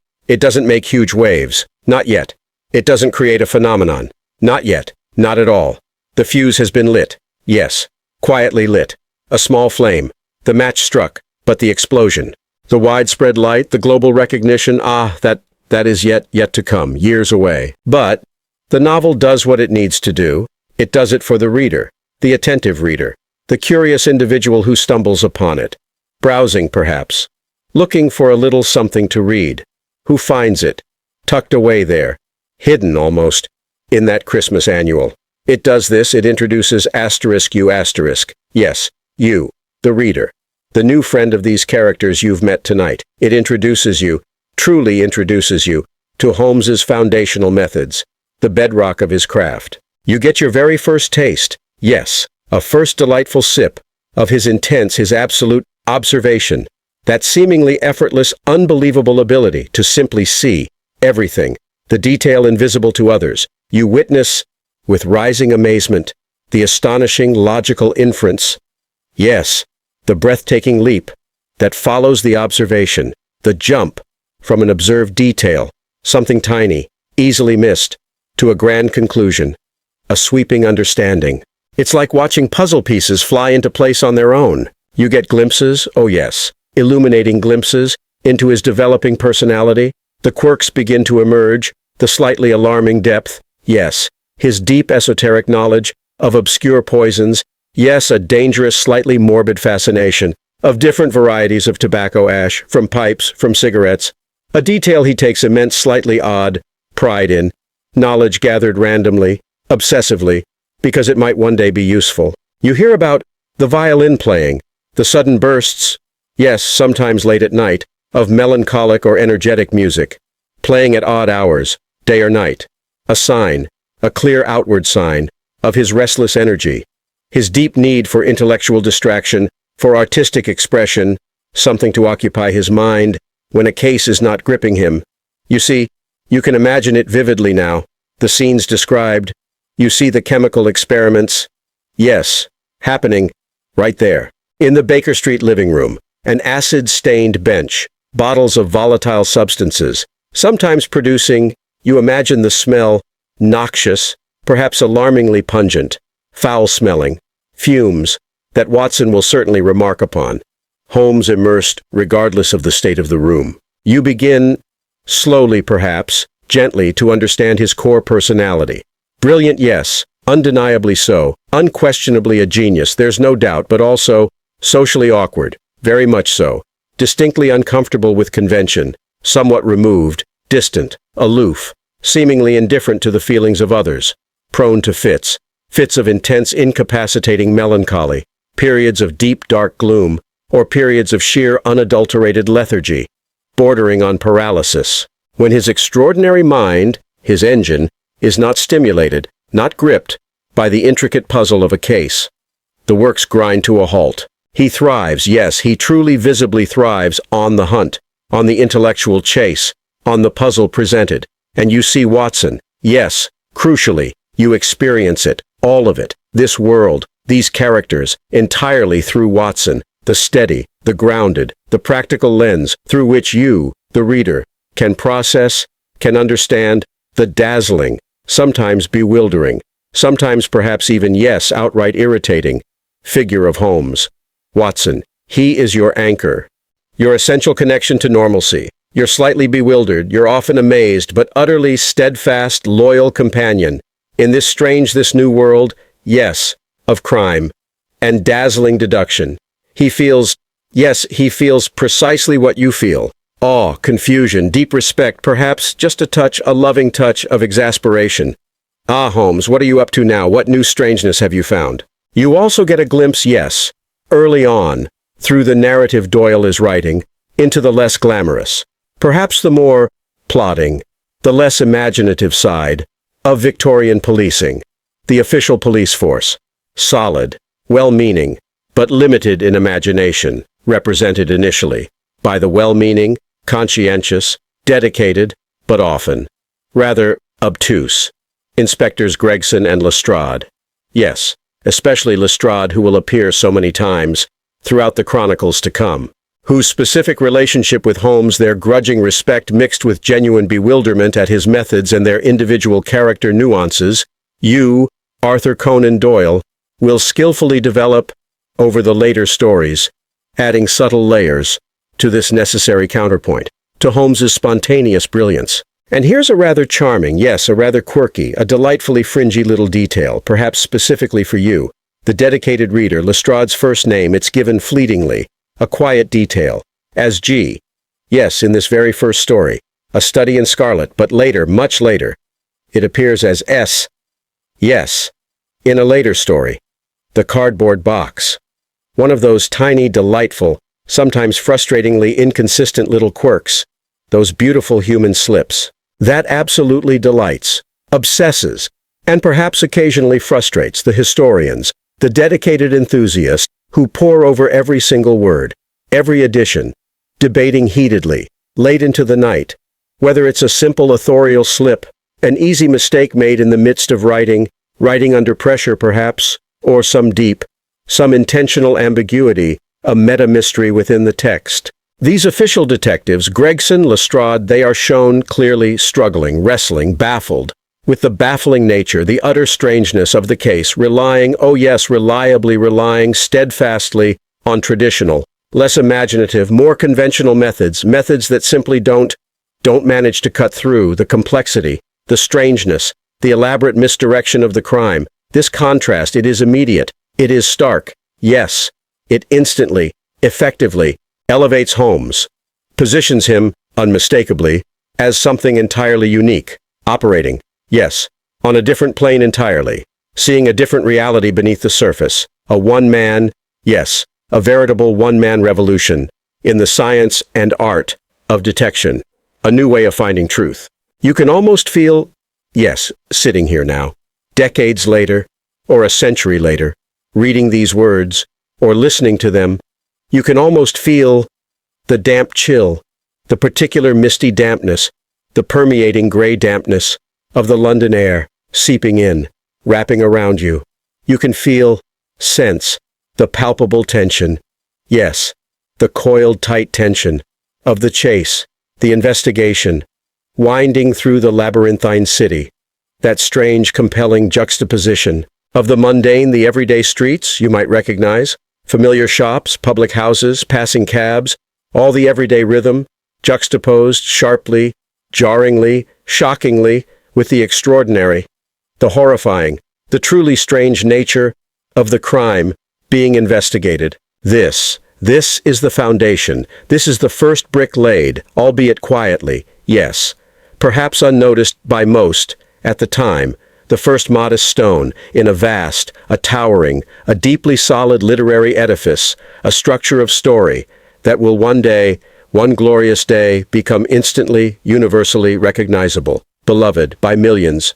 make huge waves. Not yet. It doesn't create a phenomenon. Not yet. Not at all. The fuse has been lit. Yes. Quietly lit. A small flame. The match struck. But the explosion. The widespread light, the global recognition, that is yet to come, years away. But the novel does what it needs to do. It does it for the reader, the attentive reader, the curious individual who stumbles upon it, browsing perhaps, looking for a little something to read, who finds it, tucked away there, hidden almost, in that Christmas annual. It does this, it introduces you asterisk. Yes, you, the reader, the new friend of these characters you've met tonight. It introduces you, truly introduces you, to Holmes's foundational methods, the bedrock of his craft. You get your very first taste, yes, a first delightful sip, of his intense, his absolute observation, That seemingly effortless, unbelievable ability to simply see everything, the detail invisible to others. You witness, with rising amazement, the astonishing logical inference. Yes, the breathtaking leap that follows the observation, the jump from an observed detail, something tiny, easily missed, to a grand conclusion, a sweeping understanding. It's like watching puzzle pieces fly into place on their own. You get glimpses, oh yes, illuminating glimpses, into his developing personality. The quirks begin to emerge, the slightly alarming depth, yes, his deep esoteric knowledge of obscure poisons, yes, a dangerous, slightly morbid fascination of different varieties of tobacco ash, from pipes, from cigarettes, a detail he takes immense, slightly odd pride in, knowledge gathered randomly, obsessively, because it might one day be useful. You hear about the violin playing, the sudden bursts, yes, sometimes late at night, of melancholic or energetic music, playing at odd hours, day or night, a sign, a clear outward sign, of his restless energy, his deep need for intellectual distraction, for artistic expression, something to occupy his mind when a case is not gripping him. You see, you can imagine it vividly now, the scenes described. You see the chemical experiments, yes, happening right there, in the Baker Street living room, an acid-stained bench, bottles of volatile substances, sometimes producing, you imagine the smell, noxious, perhaps alarmingly pungent, foul-smelling, fumes, that Watson will certainly remark upon. Holmes immersed, regardless of the state of the room. You begin, slowly perhaps, gently, to understand his core personality. Brilliant, yes, undeniably so, unquestionably a genius, there's no doubt, but also socially awkward, very much so, distinctly uncomfortable with convention, somewhat removed, distant, aloof, seemingly indifferent to the feelings of others, prone to fits of intense, incapacitating melancholy, periods of deep, dark gloom, or periods of sheer, unadulterated lethargy, bordering on paralysis, when his extraordinary mind, his engine, is not stimulated, not gripped, by the intricate puzzle of a case. The works grind to a halt. He thrives, yes, he truly visibly thrives on the hunt, on the intellectual chase, on the puzzle presented. And you see Watson, yes, crucially, you experience it, all of it, this world, these characters, entirely through Watson, the steady, the grounded, the practical lens through which you, the reader, can process, can understand, the dazzling, sometimes bewildering, sometimes perhaps even, yes, outright irritating, figure of Holmes. Watson, he is your anchor, your essential connection to normalcy, your slightly bewildered, your often amazed, but utterly steadfast, loyal companion, in this strange, this new world, yes, of crime, and dazzling deduction. He feels, yes, he feels precisely what you feel. Awe, confusion, deep respect, perhaps just a loving touch of exasperation. Ah, Holmes, what are you up to now? What new strangeness have you found? You also get a glimpse, yes, early on, through the narrative Doyle is writing, into the less glamorous, perhaps the more plodding, the less imaginative side of Victorian policing, the official police force, solid, well-meaning, but limited in imagination, represented initially by the well-meaning, conscientious, dedicated, but often rather obtuse Inspectors Gregson and Lestrade. Yes, especially Lestrade, who will appear so many times throughout the chronicles to come, whose specific relationship with Holmes, their grudging respect mixed with genuine bewilderment at his methods and their individual character nuances, you, Arthur Conan Doyle, will skillfully develop over the later stories, adding subtle layers to this necessary counterpoint, to Holmes's spontaneous brilliance. And here's a rather charming, yes, a rather quirky, a delightfully fringy little detail, perhaps specifically for you, the dedicated reader. Lestrade's first name, it's given fleetingly, a quiet detail, as G. Yes, in this very first story, A Study in Scarlet, but later, much later, it appears as S. Yes, in a later story, The Cardboard Box. One of those tiny, delightful, sometimes frustratingly inconsistent little quirks, those beautiful human slips, that absolutely delights, obsesses, and perhaps occasionally frustrates the historians, the dedicated enthusiasts who pore over every single word, every addition, debating heatedly, late into the night. Whether it's a simple authorial slip, an easy mistake made in the midst of writing under pressure perhaps, or some intentional ambiguity, a meta-mystery within the text. These official detectives, Gregson, Lestrade, they are shown clearly struggling, wrestling, baffled, with the baffling nature, the utter strangeness of the case, reliably relying steadfastly on traditional, less imaginative, more conventional methods that simply don't manage to cut through the complexity, the strangeness, the elaborate misdirection of the crime. This contrast, it is immediate, it is stark. Yes, it instantly, effectively, elevates Holmes, positions him, unmistakably, as something entirely unique, operating, yes, on a different plane entirely, seeing a different reality beneath the surface, a veritable one-man revolution in the science and art of detection, a new way of finding truth. You can almost feel, sitting here now, decades later, or a century later, reading these words, or listening to them, you can almost feel the damp chill, the particular misty dampness, the permeating gray dampness of the London air seeping in, wrapping around you. You can sense, the palpable tension, the coiled tight tension of the chase, the investigation, winding through the labyrinthine city, that strange, compelling juxtaposition of the mundane, the everyday streets you might recognize, familiar shops, public houses, passing cabs, all the everyday rhythm, juxtaposed sharply, jarringly, shockingly, with the extraordinary, the horrifying, the truly strange nature of the crime being investigated. This is the foundation. This is the first brick laid, albeit quietly, perhaps unnoticed by most at the time, the first modest stone in a towering, a deeply solid literary edifice, a structure of story that will one glorious day, become instantly, universally recognizable, beloved by millions,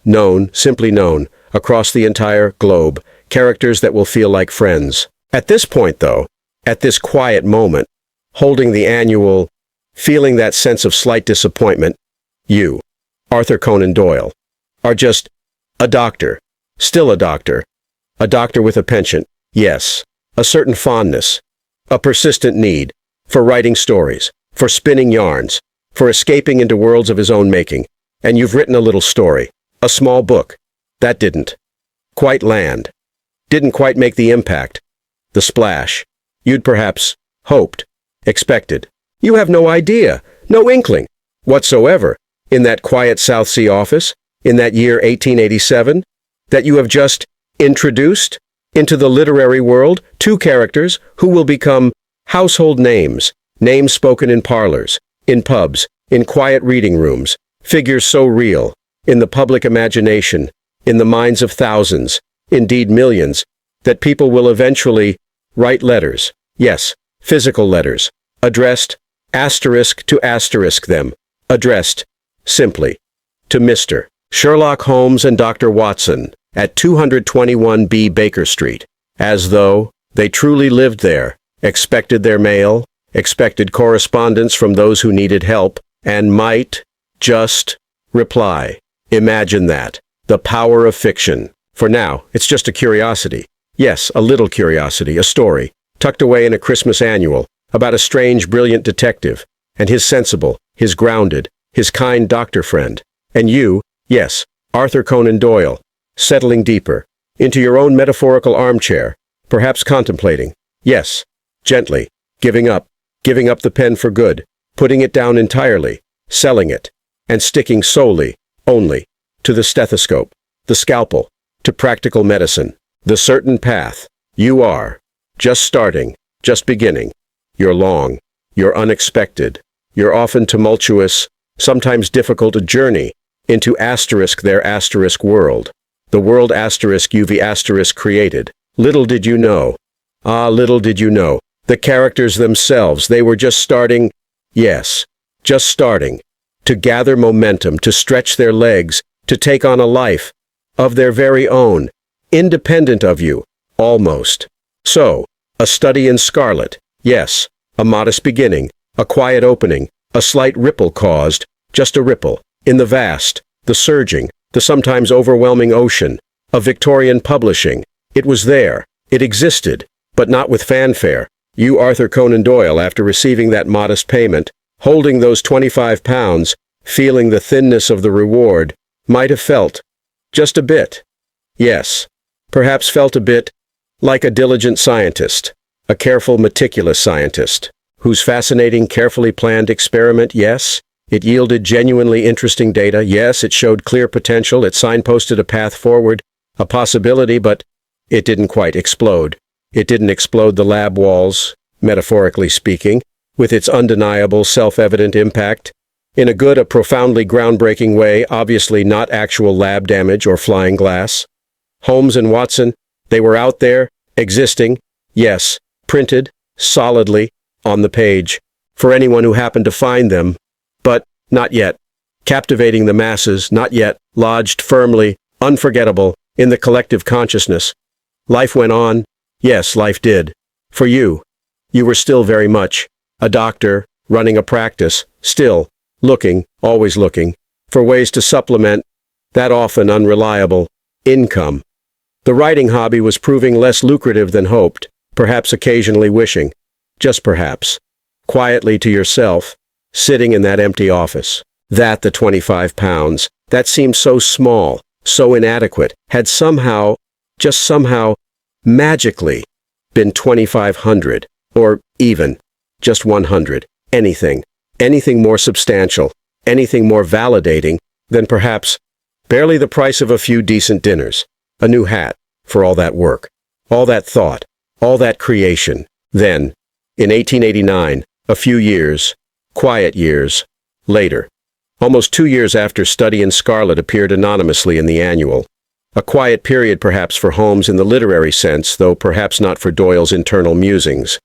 simply known, across the entire globe, characters that will feel like friends. At this point, though, at this quiet moment, holding the annual, feeling that sense of slight disappointment, you, Arthur Conan Doyle, are just a doctor, still a doctor with a penchant, a certain fondness, a persistent need for writing stories, for spinning yarns, for escaping into worlds of his own making. And you've written a little story, a small book, that didn't quite land, didn't quite make the impact, the splash you'd perhaps hoped, expected. You have no idea, no inkling whatsoever, in that quiet South Sea office, in that year 1887, that you have just introduced into the literary world two characters who will become household names spoken in parlors, in pubs, in quiet reading rooms, figures so real, in the public imagination, in the minds of thousands, indeed millions, that people will eventually write letters, physical letters, addressed them, addressed simply to Mr. Sherlock Holmes and Dr. Watson at 221B Baker Street, as though they truly lived there, expected their mail, expected correspondence from those who needed help, and might just reply. Imagine that. The power of fiction. For now, it's just a curiosity. Yes, a little curiosity, a story, tucked away in a Christmas annual, about a strange, brilliant detective, and his sensible, his grounded, his kind doctor friend. And you, Arthur Conan Doyle, settling deeper, into your own metaphorical armchair, perhaps contemplating, gently, giving up the pen for good, putting it down entirely, selling it, and sticking solely, only, to the stethoscope, the scalpel, to practical medicine, the certain path. You are just starting, just beginning. You're long, you're unexpected, you're often tumultuous, sometimes difficult a journey into their asterisk world, the world you've created. Little did you know, the characters themselves, they were just starting, to gather momentum, to stretch their legs, to take on a life of their very own, independent of you, almost. So, a study in scarlet, a modest beginning, A quiet opening, a slight ripple caused, just a ripple, in the vast, the surging, the sometimes overwhelming ocean of Victorian publishing. It was there, it existed, but not with fanfare. You, Arthur Conan Doyle, after receiving that modest payment, holding those 25 pounds, feeling the thinness of the reward, might have felt, just a bit. Yes, perhaps felt a bit like a diligent scientist, a careful, meticulous scientist, whose fascinating, carefully planned experiment, yes, it yielded genuinely interesting data, yes, it showed clear potential, it signposted a path forward, a possibility, but it didn't quite explode. It didn't explode the lab walls, metaphorically speaking, with its undeniable, self-evident impact. In a good, a profoundly groundbreaking way, obviously not actual lab damage or flying glass. Holmes and Watson, they were out there, existing, yes, printed, solidly, on the page, for anyone who happened to find them, but not yet. Captivating the masses, not yet, lodged firmly, unforgettable, in the collective consciousness. Life went on. Yes, life did. For you. You were still very much a doctor, running a practice, still, looking, always looking, for ways to supplement that often unreliable income. The writing hobby was proving less lucrative than hoped, perhaps occasionally wishing, just perhaps, quietly to yourself, sitting in that empty office, that the 25 pounds, that seemed so small, so inadequate, had somehow, just somehow, magically, been 2,500, or even, just 100, anything more substantial, anything more validating than perhaps barely the price of a few decent dinners, a new hat, for all that work, all that thought, all that creation. Then, in 1889, a few years, quiet years, later, almost 2 years after Study in Scarlet appeared anonymously in the Annual, a quiet period perhaps for Holmes in the literary sense, though perhaps not for Doyle's internal musings.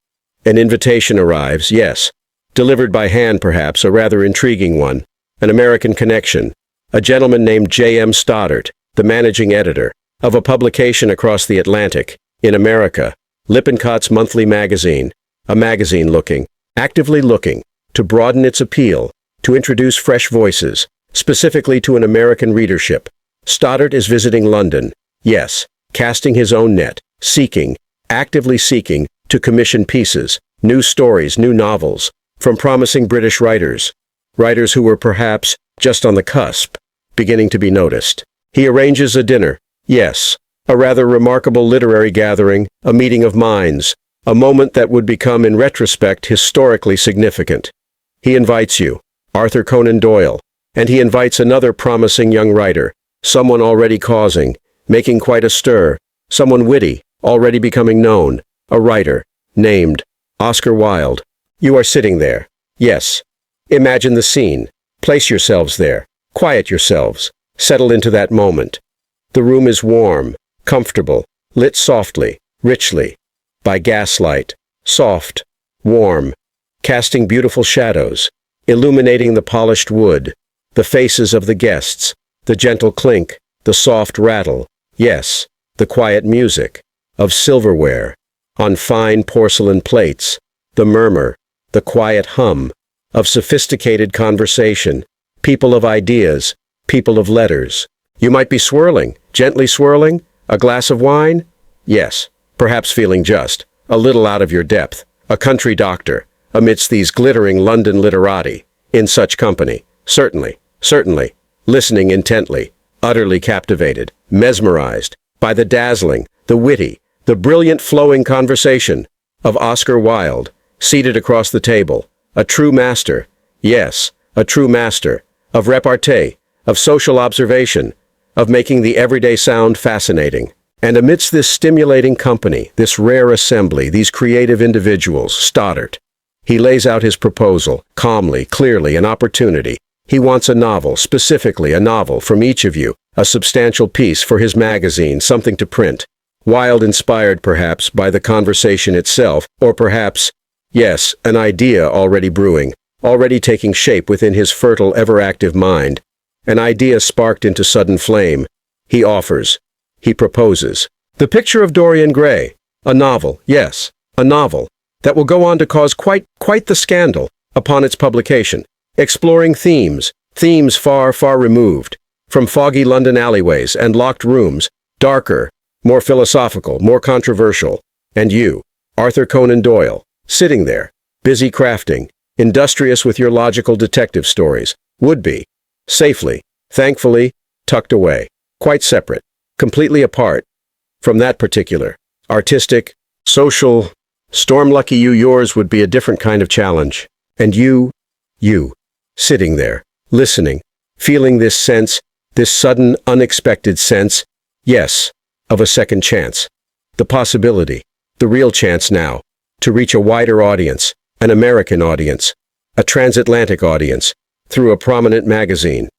An invitation arrives, yes, delivered by hand perhaps, a rather intriguing one, an American connection, a gentleman named J.M. Stoddart, the managing editor of a publication across the Atlantic, in America, Lippincott's monthly magazine, a magazine actively looking, to broaden its appeal, to introduce fresh voices, specifically to an American readership. Stoddart is visiting London, yes, casting his own net, seeking, actively seeking, to commission pieces, new stories, new novels, from promising British writers who were perhaps just on the cusp, beginning to be noticed. He arranges a dinner, yes, a rather remarkable literary gathering, a meeting of minds, a moment that would become in retrospect historically significant. He invites you, Arthur Conan Doyle, and he invites another promising young writer, someone already making quite a stir, someone witty, already becoming known, a writer, named Oscar Wilde. You are sitting there. Yes. Imagine the scene. Place yourselves there. Quiet yourselves. Settle into that moment. The room is warm, comfortable, lit softly, richly, by gaslight, soft, warm, casting beautiful shadows, illuminating the polished wood, the faces of the guests, the gentle clink, the soft rattle, yes, the quiet music, of silverware, on fine porcelain plates, the murmur, the quiet hum, of sophisticated conversation, people of ideas, people of letters. You might be swirling, gently swirling, a glass of wine? Yes, perhaps feeling just a little out of your depth, a country doctor, amidst these glittering London literati, in such company, certainly, listening intently, utterly captivated, mesmerized, by the dazzling, the witty, the brilliant flowing conversation of Oscar Wilde, seated across the table, a true master, yes, a true master, of repartee, of social observation, of making the everyday sound fascinating. And amidst this stimulating company, this rare assembly, these creative individuals, Stoddart, he lays out his proposal, calmly, clearly, an opportunity. He wants a novel, specifically a novel from each of you, a substantial piece for his magazine, something to print. Wilde inspired perhaps by the conversation itself, or perhaps, yes, an idea already brewing, already taking shape within his fertile, ever-active mind. An idea sparked into sudden flame. He offers. He proposes. The Picture of Dorian Gray. A novel, yes, a novel, that will go on to cause quite the scandal, upon its publication, exploring themes far, far removed, from foggy London alleyways and locked rooms, darker, more philosophical, more controversial. And you, Arthur Conan Doyle, sitting there, busy crafting, industrious with your logical detective stories, would be, safely, thankfully, tucked away, quite separate, completely apart from that particular, artistic, social, storm-lucky you. Yours would be a different kind of challenge. And you, sitting there, listening, feeling this sense, this sudden, unexpected sense, yes, of a second chance. The possibility, the real chance now, to reach a wider audience, an American audience, a transatlantic audience, through a prominent magazine.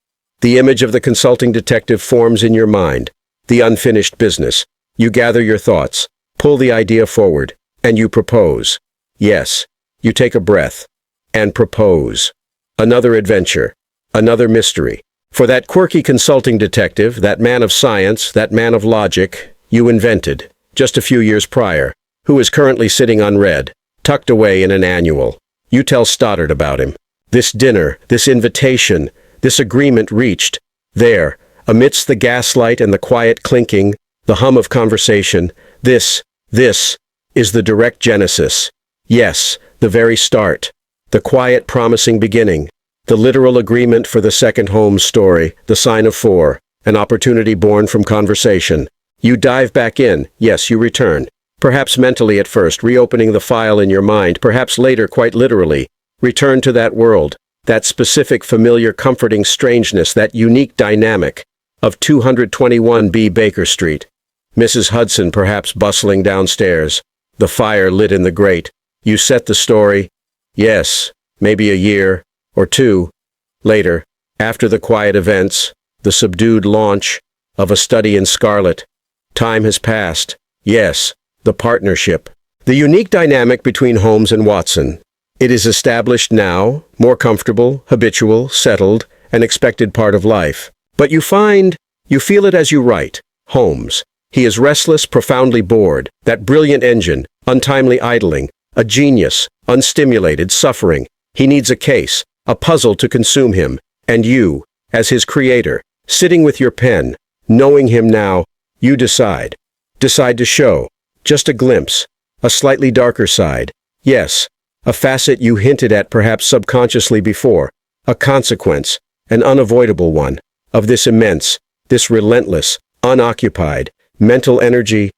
The image of the consulting detective forms in your mind, the unfinished business. You gather your thoughts, pull the idea forward, and you propose. Yes, you take a breath, and propose. Another adventure, another mystery. For that quirky consulting detective, that man of science, that man of logic, you invented, just a few years prior, who is currently sitting unread, tucked away in an annual. You tell Stoddard about him. This dinner, this invitation, this agreement reached, there, amidst the gaslight and the quiet clinking, the hum of conversation, this is the direct genesis. Yes, the very start. The quiet, promising beginning. The literal agreement for the second Holmes story, the sign of 4, an opportunity born from conversation. You dive back in, yes, you return. Perhaps mentally at first, reopening the file in your mind, perhaps later, quite literally, return to that world, that specific, familiar, comforting strangeness, that unique dynamic of 221B Baker Street. Mrs. Hudson perhaps bustling downstairs, the fire lit in the grate. You set the story. Yes, maybe a year or two later, after the quiet events, the subdued launch of A Study in Scarlet. Time has passed. Yes, the partnership. The unique dynamic between Holmes and Watson. It is established now, more comfortable, habitual, settled, an expected part of life. But you feel it as you write. Holmes. He is restless, profoundly bored, that brilliant engine, untimely idling, a genius, unstimulated, suffering. He needs a case, a puzzle to consume him, and you, as his creator, sitting with your pen, knowing him now, you decide to show, just a glimpse, a slightly darker side, yes, a facet you hinted at perhaps subconsciously before, a consequence, an unavoidable one, of this immense, this relentless, unoccupied, mental energy,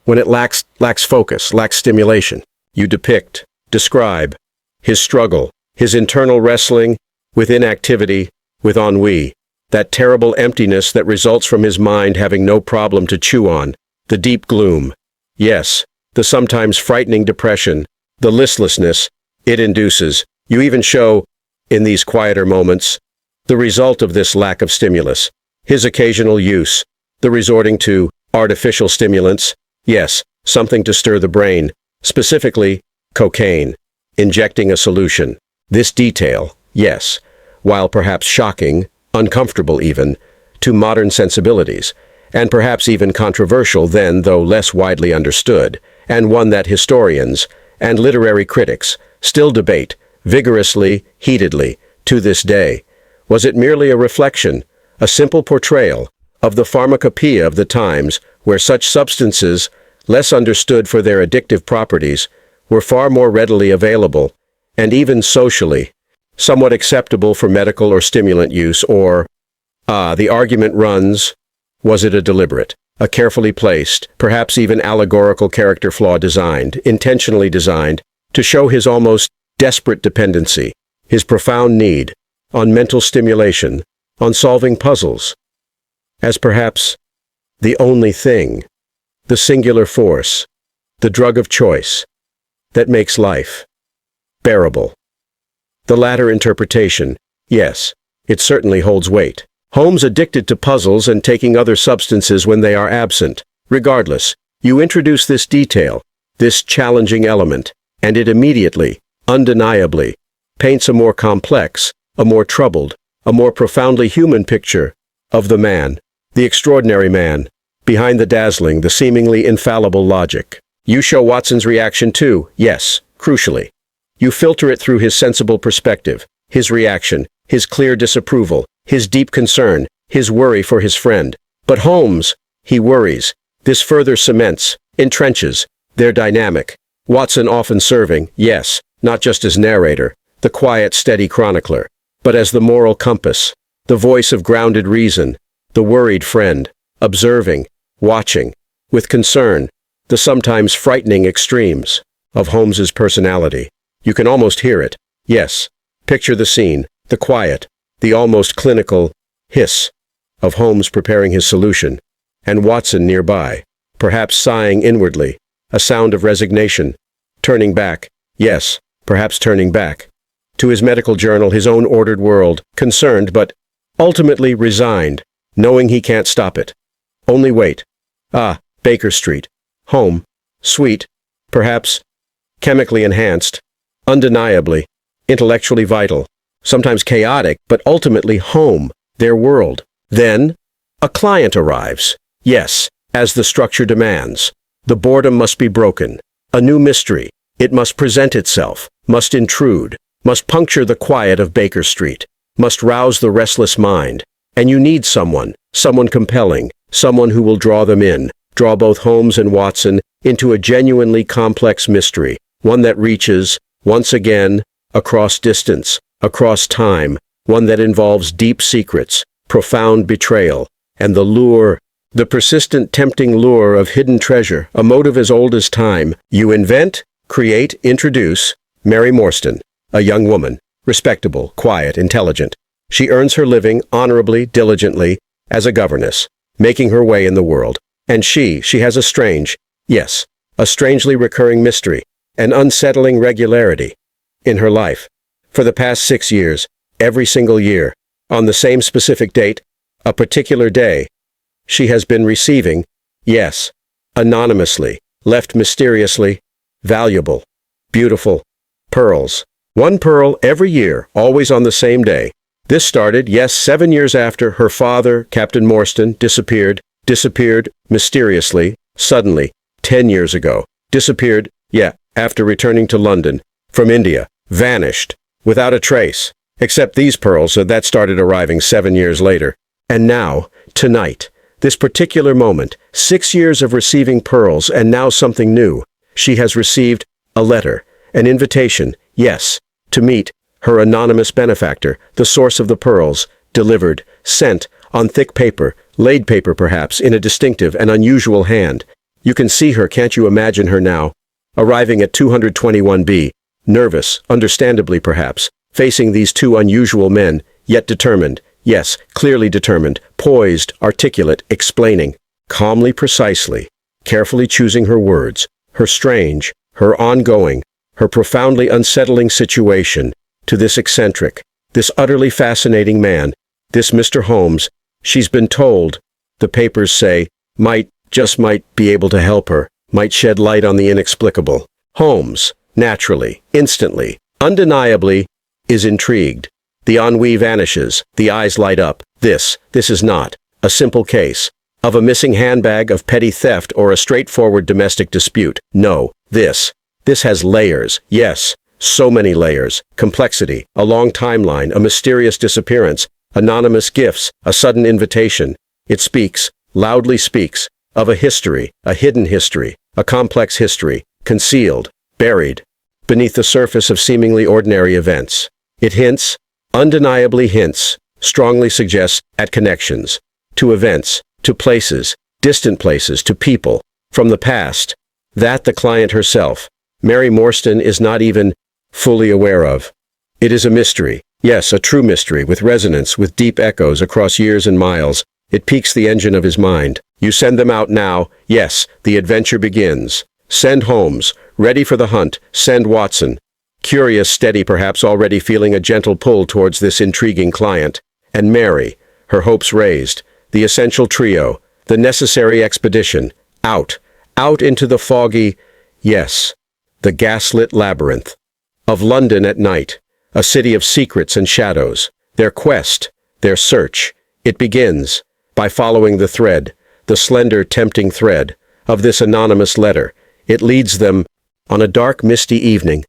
when it lacks focus, lacks stimulation. You depict, describe, his struggle, his internal wrestling with inactivity, with ennui, that terrible emptiness that results from his mind having no problem to chew on, the deep gloom. Yes, the sometimes frightening depression, the listlessness it induces. You even show, in these quieter moments, the result of this lack of stimulus, his occasional use, the resorting to artificial stimulants, yes, something to stir the brain, specifically, cocaine, injecting a solution. This detail, yes, while perhaps shocking, uncomfortable even, to modern sensibilities, and perhaps even controversial then, though less widely understood, and one that historians and literary critics still debate vigorously, heatedly, to this day. Was it merely a reflection, a simple portrayal, of the pharmacopoeia of the times, where such substances, less understood for their addictive properties, were far more readily available, and even socially, somewhat acceptable for medical or stimulant use, or, the argument runs, was it a deliberate, a carefully placed, perhaps even allegorical character flaw intentionally designed, to show his almost desperate dependency, his profound need, on mental stimulation, on solving puzzles, as perhaps the only thing, the singular force, the drug of choice, that makes life bearable. The latter interpretation, yes, it certainly holds weight. Holmes addicted to puzzles and taking other substances when they are absent. Regardless, you introduce this detail, this challenging element, and it immediately, undeniably, paints a more complex, a more troubled, a more profoundly human picture of the man, the extraordinary man, behind the dazzling, the seemingly infallible logic. You show Watson's reaction too, yes, crucially. You filter it through his sensible perspective, his reaction, his clear disapproval, his deep concern, his worry for his friend. But Holmes, he worries. This further cements, entrenches, their dynamic. Watson often serving, yes, not just as narrator, the quiet, steady chronicler, but as the moral compass, the voice of grounded reason, the worried friend, observing, watching, with concern, the sometimes frightening extremes of Holmes's personality. You can almost hear it. Yes, picture the scene, the quiet, the almost clinical hiss of Holmes preparing his solution, and Watson nearby, perhaps sighing inwardly, a sound of resignation, turning back, yes, perhaps turning back, to his medical journal, his own ordered world, concerned but ultimately resigned, knowing he can't stop it. Only wait. Ah, Baker Street. Home. Sweet. Perhaps. Chemically enhanced. Undeniably. Intellectually vital. Sometimes chaotic, but ultimately home. Their world. Then, a client arrives. Yes, as the structure demands. The boredom must be broken. A new mystery. It must present itself, must intrude, must puncture the quiet of Baker Street, must rouse the restless mind. And you need someone compelling, someone who will draw them in, draw both Holmes and Watson into a genuinely complex mystery, one that reaches, once again, across distance, across time, one that involves deep secrets, profound betrayal, and the persistent, tempting lure of hidden treasure, a motive as old as time. You invent, create, introduce Mary Morstan, a young woman, respectable, quiet, intelligent. She earns her living honorably, diligently, as a governess, making her way in the world. And she has a strangely recurring mystery, an unsettling regularity in her life. For the past 6 years, every single year, on the same specific date, a particular day, she has been receiving, yes, anonymously, left mysteriously, valuable, beautiful, pearls. One pearl every year, always on the same day. This started, yes, 7 years after her father, Captain Morstan, disappeared mysteriously, suddenly, 10 years ago. Disappeared, after returning to London, from India, vanished, without a trace. Except these pearls, that started arriving 7 years later. And now, tonight, this particular moment, 6 years of receiving pearls, and now something new. She has received a letter, an invitation, yes, to meet her anonymous benefactor, the source of the pearls, delivered, sent, on thick paper, laid paper perhaps, in a distinctive and unusual hand. You can see her, can't you imagine her now? Arriving at 221B, nervous, understandably perhaps, facing these two unusual men, yet determined, yes, clearly determined, poised, articulate, explaining, calmly, precisely, carefully choosing her words, her strange, her ongoing, her profoundly unsettling situation, to this eccentric, this utterly fascinating man, this Mr. Holmes. She's been told, the papers say, might be able to help her, might shed light on the inexplicable. Holmes, naturally, instantly, undeniably, is intrigued. The ennui vanishes, the eyes light up. This is not a simple case of a missing handbag, of petty theft, or a straightforward domestic dispute. No, this has layers, yes, so many layers, complexity, a long timeline, a mysterious disappearance, anonymous gifts, a sudden invitation. It speaks, loudly speaks, of a history, a hidden history, a complex history, concealed, buried, beneath the surface of seemingly ordinary events. It hints, undeniably hints, strongly suggests at connections, to events, to places, distant places, to people, from the past, that the client herself, Mary Morstan, is not even fully aware of. It is a mystery, yes, a true mystery, with resonance, with deep echoes across years and miles. It piques the engine of his mind. You send them out now, yes, the adventure begins. Send Holmes, ready for the hunt, send Watson, curious, steady, perhaps already feeling a gentle pull towards this intriguing client, and Mary, her hopes raised, the essential trio, the necessary expedition, out into the foggy, yes, the gaslit labyrinth of London at night, a city of secrets and shadows. Their quest, their search, it begins by following the thread, the slender, tempting thread, of this anonymous letter. It leads them, on a dark, misty evening,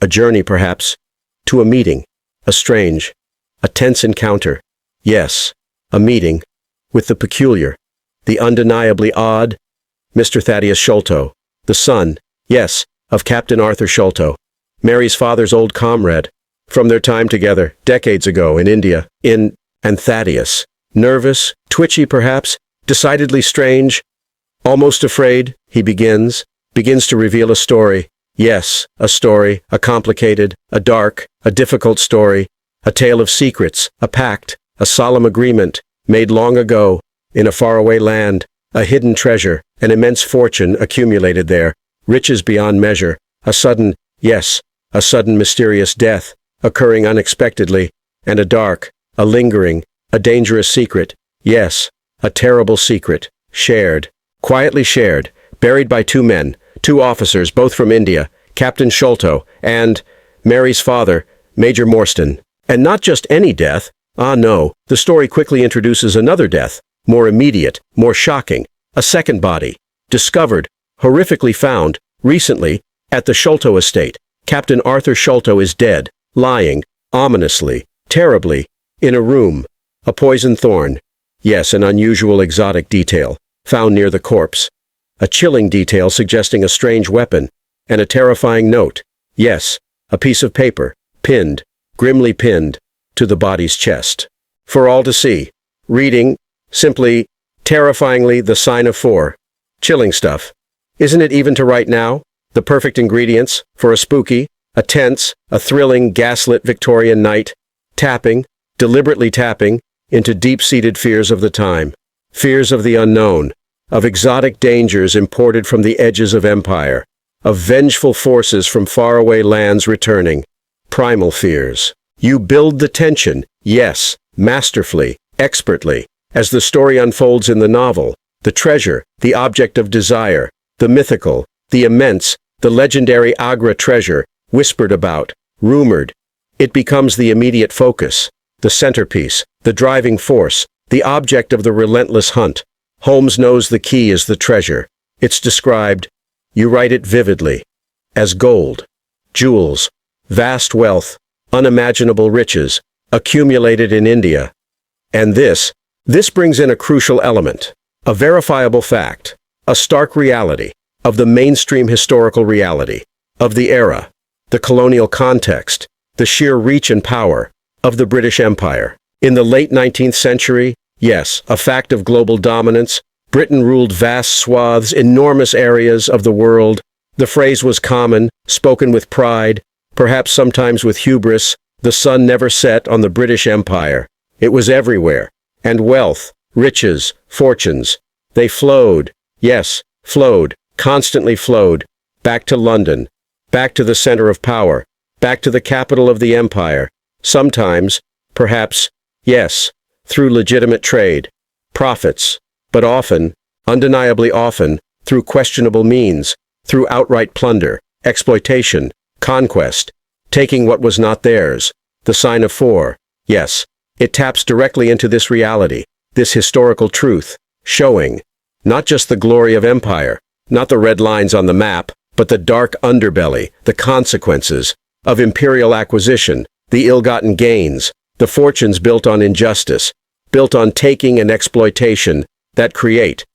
A journey, perhaps, to a meeting, a strange, a tense encounter. Yes, a meeting with the peculiar, the undeniably odd Mr. Thaddeus Sholto, the son, yes, of Captain Arthur Sholto, Mary's father's old comrade, from their time together, decades ago in India, and Thaddeus, nervous, twitchy perhaps, decidedly strange, almost afraid, he begins to reveal a story. Yes, a story, a complicated, a dark, a difficult story, a tale of secrets, a pact, a solemn agreement, made long ago, in a faraway land, a hidden treasure, an immense fortune accumulated there, riches beyond measure, a sudden, yes, a sudden mysterious death, occurring unexpectedly, and a dark, a lingering, a dangerous secret, yes, a terrible secret, shared, quietly shared, buried by two men, two officers, both from India, Captain Sholto and Mary's father, Major Morstan. And not just any death. Ah, no, the story quickly introduces another death, more immediate, more shocking, a second body, discovered, horrifically found, recently, at the Sholto estate. Captain Arthur Sholto is dead, lying, ominously, terribly, in a room, a poisoned thorn. Yes, an unusual exotic detail, found near the corpse. A chilling detail suggesting a strange weapon, and a terrifying note. Yes, a piece of paper, pinned, grimly pinned, to the body's chest. For all to see. Reading, simply, terrifyingly, the sign of 4. Chilling stuff. Isn't it even to write now? The perfect ingredients for a spooky, a tense, a thrilling, gaslit Victorian night. Tapping, deliberately tapping, into deep-seated fears of the time. Fears of the unknown, of exotic dangers imported from the edges of empire, of vengeful forces from faraway lands returning. Primal fears. You build the tension, yes, masterfully, expertly, as the story unfolds in the novel. The treasure, the object of desire, the mythical, the immense, the legendary Agra treasure, whispered about, rumored. It becomes the immediate focus, the centerpiece, the driving force, the object of the relentless hunt. Holmes knows the key is the treasure. It's described, you write it vividly, as gold, jewels, vast wealth, unimaginable riches, accumulated in India. And this brings in a crucial element, a verifiable fact, a stark reality, of the mainstream historical reality, of the era, the colonial context, the sheer reach and power of the British Empire. In the late 19th century, yes, a fact of global dominance, Britain ruled vast swaths, enormous areas of the world. The phrase was common, spoken with pride, perhaps sometimes with hubris. The sun never set on the British Empire. It was everywhere. And wealth, riches, fortunes, they flowed, yes, flowed, constantly flowed, back to London, back to the center of power, back to the capital of the empire. Sometimes, perhaps, yes, through legitimate trade, profits, but often, undeniably often, through questionable means, through outright plunder, exploitation, conquest, taking what was not theirs. The sign of 4, yes, it taps directly into this reality, this historical truth, showing not just the glory of empire, not the red lines on the map, but the dark underbelly, the consequences of imperial acquisition, the ill-gotten gains, the fortunes built on injustice, built on taking and exploitation, that create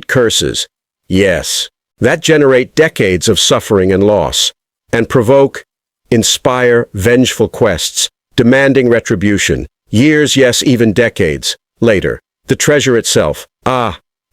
curses. Yes, that generate decades of suffering and loss, and provoke, inspire vengeful quests, demanding retribution, years, yes, even decades later. The treasure itself,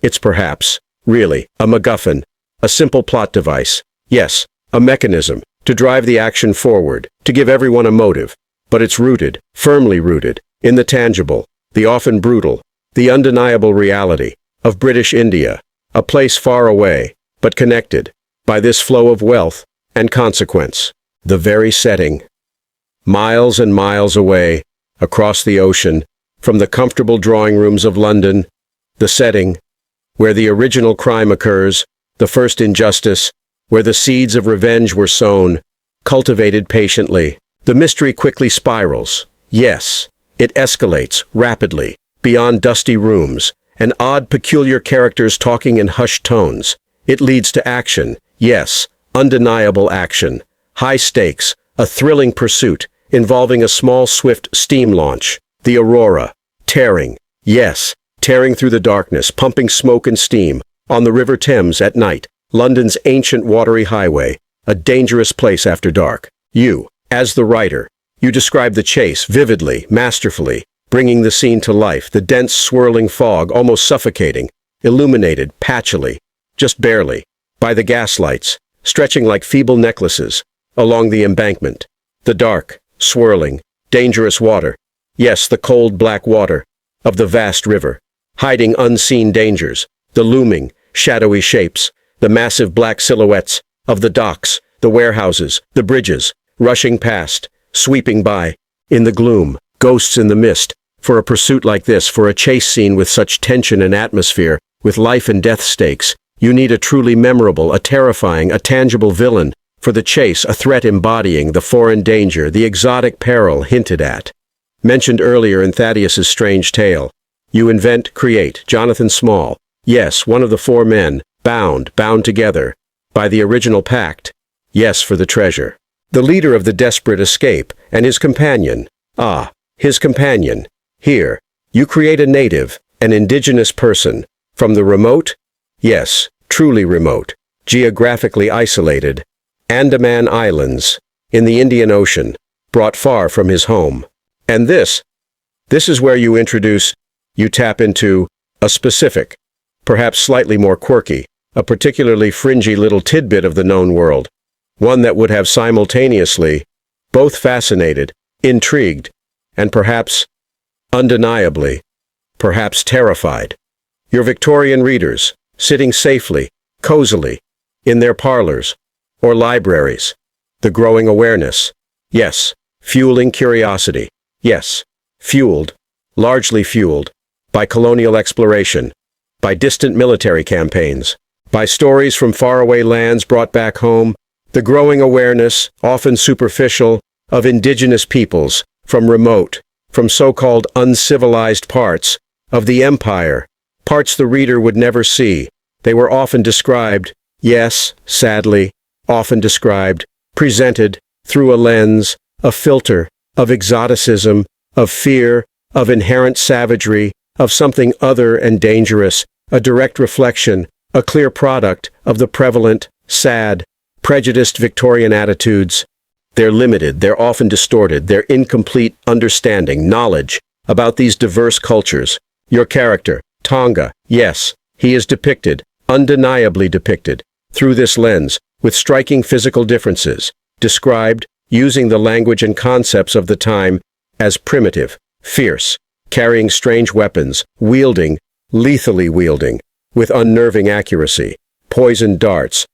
it's perhaps, really, a MacGuffin, a simple plot device, yes, a mechanism, to drive the action forward, to give everyone a motive, but it's rooted, firmly rooted, in the tangible, the often brutal, the undeniable reality of British India, a place far away, but connected, by this flow of wealth and consequence. The very setting. Miles and miles away, across the ocean, from the comfortable drawing rooms of London, the setting, where the original crime occurs, the first injustice, where the seeds of revenge were sown, cultivated patiently. The mystery quickly spirals. Yes, it escalates, rapidly, beyond dusty rooms, and odd, peculiar characters talking in hushed tones. It leads to action, yes, undeniable action, high stakes, a thrilling pursuit, involving a small, swift steam launch. The Aurora. Tearing. Yes, tearing through the darkness, pumping smoke and steam, on the River Thames at night, London's ancient watery highway, a dangerous place after dark. You, as the writer, you describe the chase vividly, masterfully, bringing the scene to life, the dense swirling fog almost suffocating, illuminated patchily, just barely, by the gaslights, stretching like feeble necklaces, along the embankment. The dark, swirling, dangerous water, yes, the cold black water, of the vast river, hiding unseen dangers, the looming, shadowy shapes, the massive black silhouettes, of the docks, the warehouses, the bridges, rushing past, sweeping by, in the gloom, ghosts in the mist. For a pursuit like this, for a chase scene with such tension and atmosphere, with life and death stakes, you need a truly memorable, a terrifying, a tangible villain. For the chase, a threat embodying the foreign danger, the exotic peril hinted at. Mentioned earlier in Thaddeus's strange tale. You invent, create, Jonathan Small. Yes, one of the four men, bound together, by the original pact. Yes, for the treasure. The leader of the desperate escape, and his companion. Ah, his companion. Here, you create a native, an indigenous person, from the remote, yes, truly remote, geographically isolated, Andaman Islands, in the Indian Ocean, brought far from his home. And this is where you tap into, a specific, perhaps slightly more quirky, a particularly fringy little tidbit of the known world, one that would have simultaneously, both fascinated, intrigued, and perhaps, undeniably, perhaps terrified. Your Victorian readers, sitting safely, cozily, in their parlors, or libraries. The growing awareness. Yes, fueling curiosity. Yes, fueled, largely fueled, by colonial exploration, by distant military campaigns, by stories from faraway lands brought back home. The growing awareness, often superficial, of indigenous peoples, from remote, from so-called uncivilized parts of the empire, parts the reader would never see. They were often described, yes, sadly, often described, presented, through a lens, a filter, of exoticism, of fear, of inherent savagery, of something other and dangerous, a direct reflection, a clear product of the prevalent, sad, prejudiced Victorian attitudes. Their limited, their often distorted, their incomplete understanding, knowledge about these diverse cultures. Your character, Tonga, yes, he is depicted, undeniably depicted, through this lens, with striking physical differences, described, using the language and concepts of the time, as primitive, fierce, carrying strange weapons, lethally wielding, with unnerving accuracy, poisoned darts,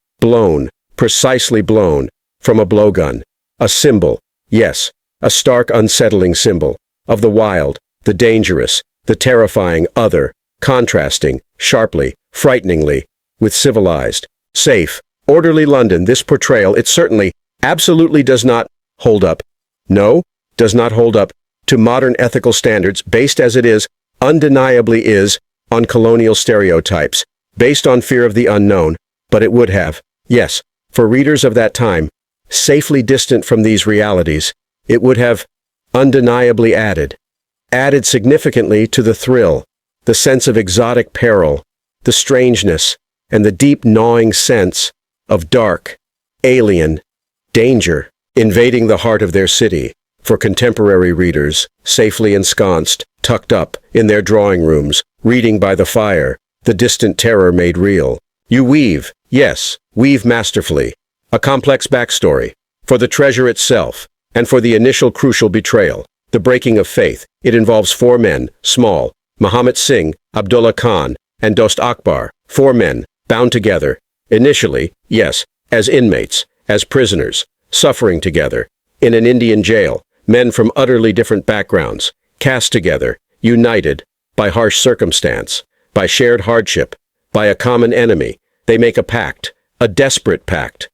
precisely blown, from a blowgun. A symbol, yes, a stark, unsettling symbol, of the wild, the dangerous, the terrifying other, contrasting, sharply, frighteningly, with civilized, safe, orderly London. This portrayal, it certainly, absolutely does not hold up. No, does not hold up to modern ethical standards, based as it is, undeniably is, on colonial stereotypes, based on fear of the unknown, but it would have, yes, for readers of that time, safely distant from these realities, it would have undeniably added significantly to the thrill, the sense of exotic peril, the strangeness, and the deep gnawing sense of dark, alien, danger, invading the heart of their city. For contemporary readers, safely ensconced, tucked up, in their drawing rooms, reading by the fire, the distant terror made real. You weave, yes, weave masterfully, a complex backstory, for the treasure itself, and for the initial crucial betrayal, the breaking of faith. It involves four men, Small, Muhammad Singh, Abdullah Khan, and Dost Akbar, four men, bound together, initially, yes, as inmates, as prisoners, suffering together, in an Indian jail, men from utterly different backgrounds, cast together, united, by harsh circumstance, by shared hardship, by a common enemy. They make a pact, a desperate pact.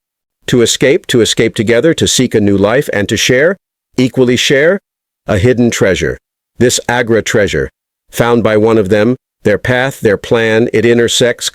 To escape together, to seek a new life, and to share, equally share, a hidden treasure. This Agra treasure, found by one of them, their path, their plan, it intersects,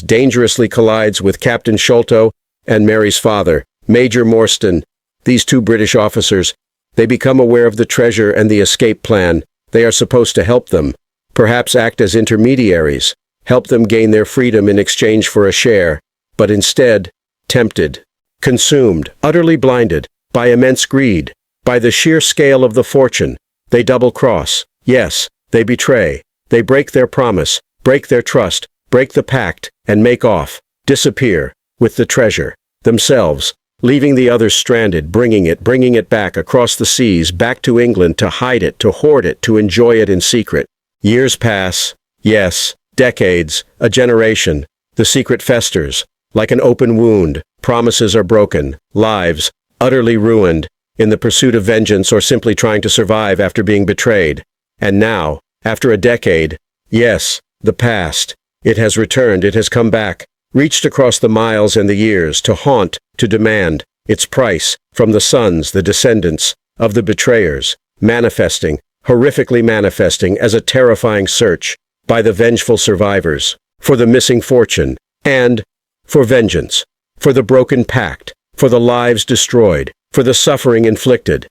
dangerously collides with Captain Sholto and Mary's father, Major Morstan, These two British officers, they become aware of the treasure and the escape plan. They are supposed to help them, perhaps act as intermediaries, help them gain their freedom in exchange for a share, but instead, tempted, consumed, utterly blinded, by immense greed, by the sheer scale of the fortune, they double-cross. Yes, they betray. They break their promise, break their trust, break the pact, and make off, disappear, with the treasure, themselves, leaving the others stranded, bringing it back across the seas, back to England, to hide it, to hoard it, to enjoy it in secret. Years pass, yes, decades, a generation. The secret festers, like an open wound. Promises are broken, lives, utterly ruined, in the pursuit of vengeance or simply trying to survive after being betrayed. And now, after a decade, yes, the past, it has returned, it has come back, reached across the miles and the years, to haunt, to demand its price from the sons, the descendants, of the betrayers, manifesting, horrifically manifesting as a terrifying search by the vengeful survivors, for the missing fortune, and for vengeance, for the broken pact, for the lives destroyed, for the suffering inflicted.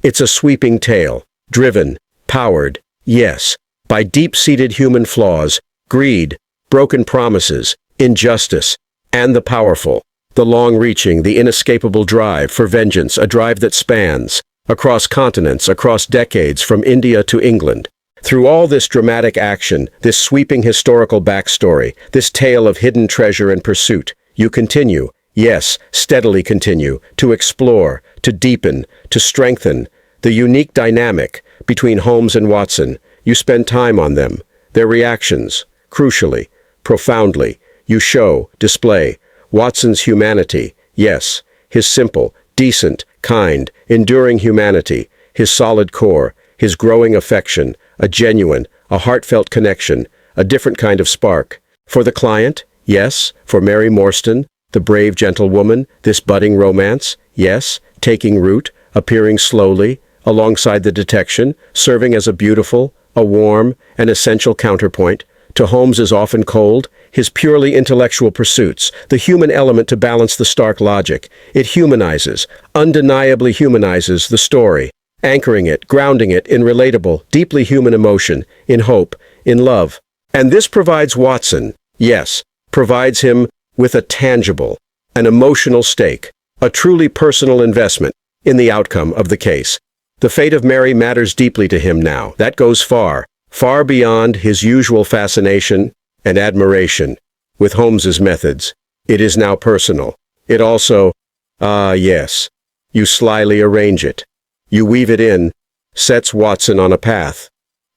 It's a sweeping tale, driven, powered, yes, by deep-seated human flaws, greed, broken promises, injustice, and the powerful, the long-reaching, the inescapable drive for vengeance, a drive that spans across continents, across decades, from India to England. Through all this dramatic action, this sweeping historical backstory, this tale of hidden treasure and pursuit, you continue, yes, steadily continue, to explore, to deepen, to strengthen the unique dynamic between Holmes and Watson. You spend time on them, their reactions, crucially, profoundly. You show, display, Watson's humanity, yes, his simple, decent, kind, enduring humanity, his solid core, his growing affection, a genuine, a heartfelt connection, a different kind of spark. For the client, yes, for Mary Morstan, the brave gentlewoman, this budding romance, yes, taking root, appearing slowly, alongside the detection, serving as a beautiful, a warm, an essential counterpoint to Holmes's often cold, his purely intellectual pursuits, the human element to balance the stark logic. It humanizes, undeniably humanizes the story, anchoring it, grounding it in relatable, deeply human emotion, in hope, in love. And this provides Watson, yes, provides him with a tangible, an emotional stake, a truly personal investment in the outcome of the case. The fate of Mary matters deeply to him now. That goes far, far beyond his usual fascination and admiration with Holmes's methods. It is now personal. It also, yes, you slyly arrange it. You weave it in, sets Watson on a path,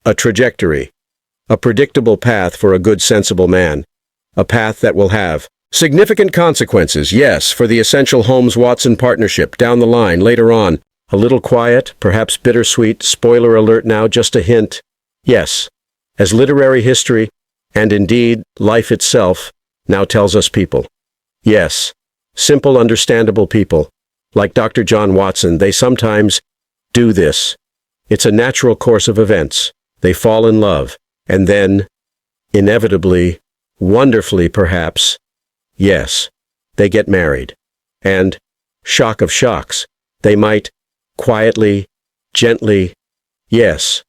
a trajectory, a predictable path for a good, sensible man, a path that will have significant consequences, yes, for the essential Holmes-Watson partnership down the line, later on. A little quiet, perhaps bittersweet, spoiler alert now, just a hint. Yes, as literary history, and indeed life itself, now tells us people. Yes, simple, understandable people, like Dr. John Watson, they sometimes do this. It's a natural course of events. They fall in love, and then, inevitably, wonderfully perhaps, yes, they get married. And, shock of shocks, they might, quietly, gently, yes,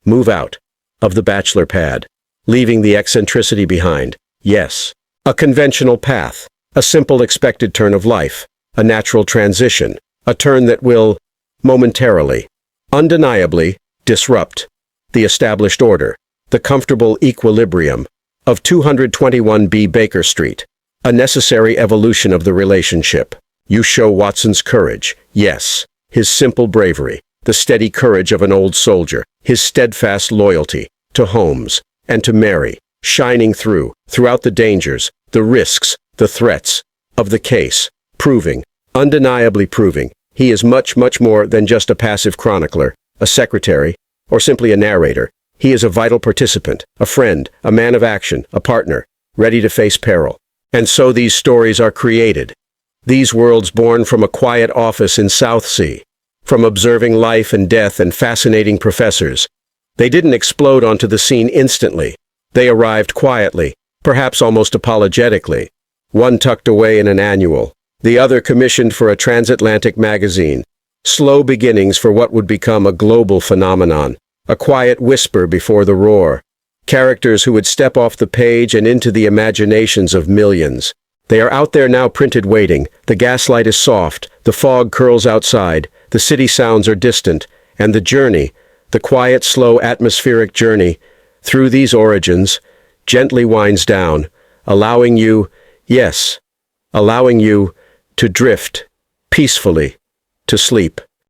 move out of the bachelor pad, leaving the eccentricity behind. Yes, a conventional path, a simple expected turn of life, a natural transition, a turn that will, momentarily, undeniably, disrupt the established order, the comfortable equilibrium of 221B Baker Street, a necessary evolution of the relationship. You show Watson's courage, yes, his simple bravery, the steady courage of an old soldier, his steadfast loyalty to Holmes and to Mary, shining throughout the dangers, the risks, the threats of the case, proving, undeniably proving, he is much, much more than just a passive chronicler, a secretary, or simply a narrator. He is a vital participant, a friend, a man of action, a partner, ready to face peril. And so these stories are created. These worlds born from a quiet office in Southsea, from observing life and death and fascinating professors. They didn't explode onto the scene instantly. They arrived quietly, perhaps almost apologetically. One tucked away in an annual, the other commissioned for a transatlantic magazine. Slow beginnings for what would become a global phenomenon, a quiet whisper before the roar. Characters who would step off the page and into the imaginations of millions. They are out there now, printed, waiting. The gaslight is soft, the fog curls outside, the city sounds are distant, and the journey, the quiet, slow, atmospheric journey, through these origins, gently winds down, allowing you, yes, allowing you to drift peacefully to sleep.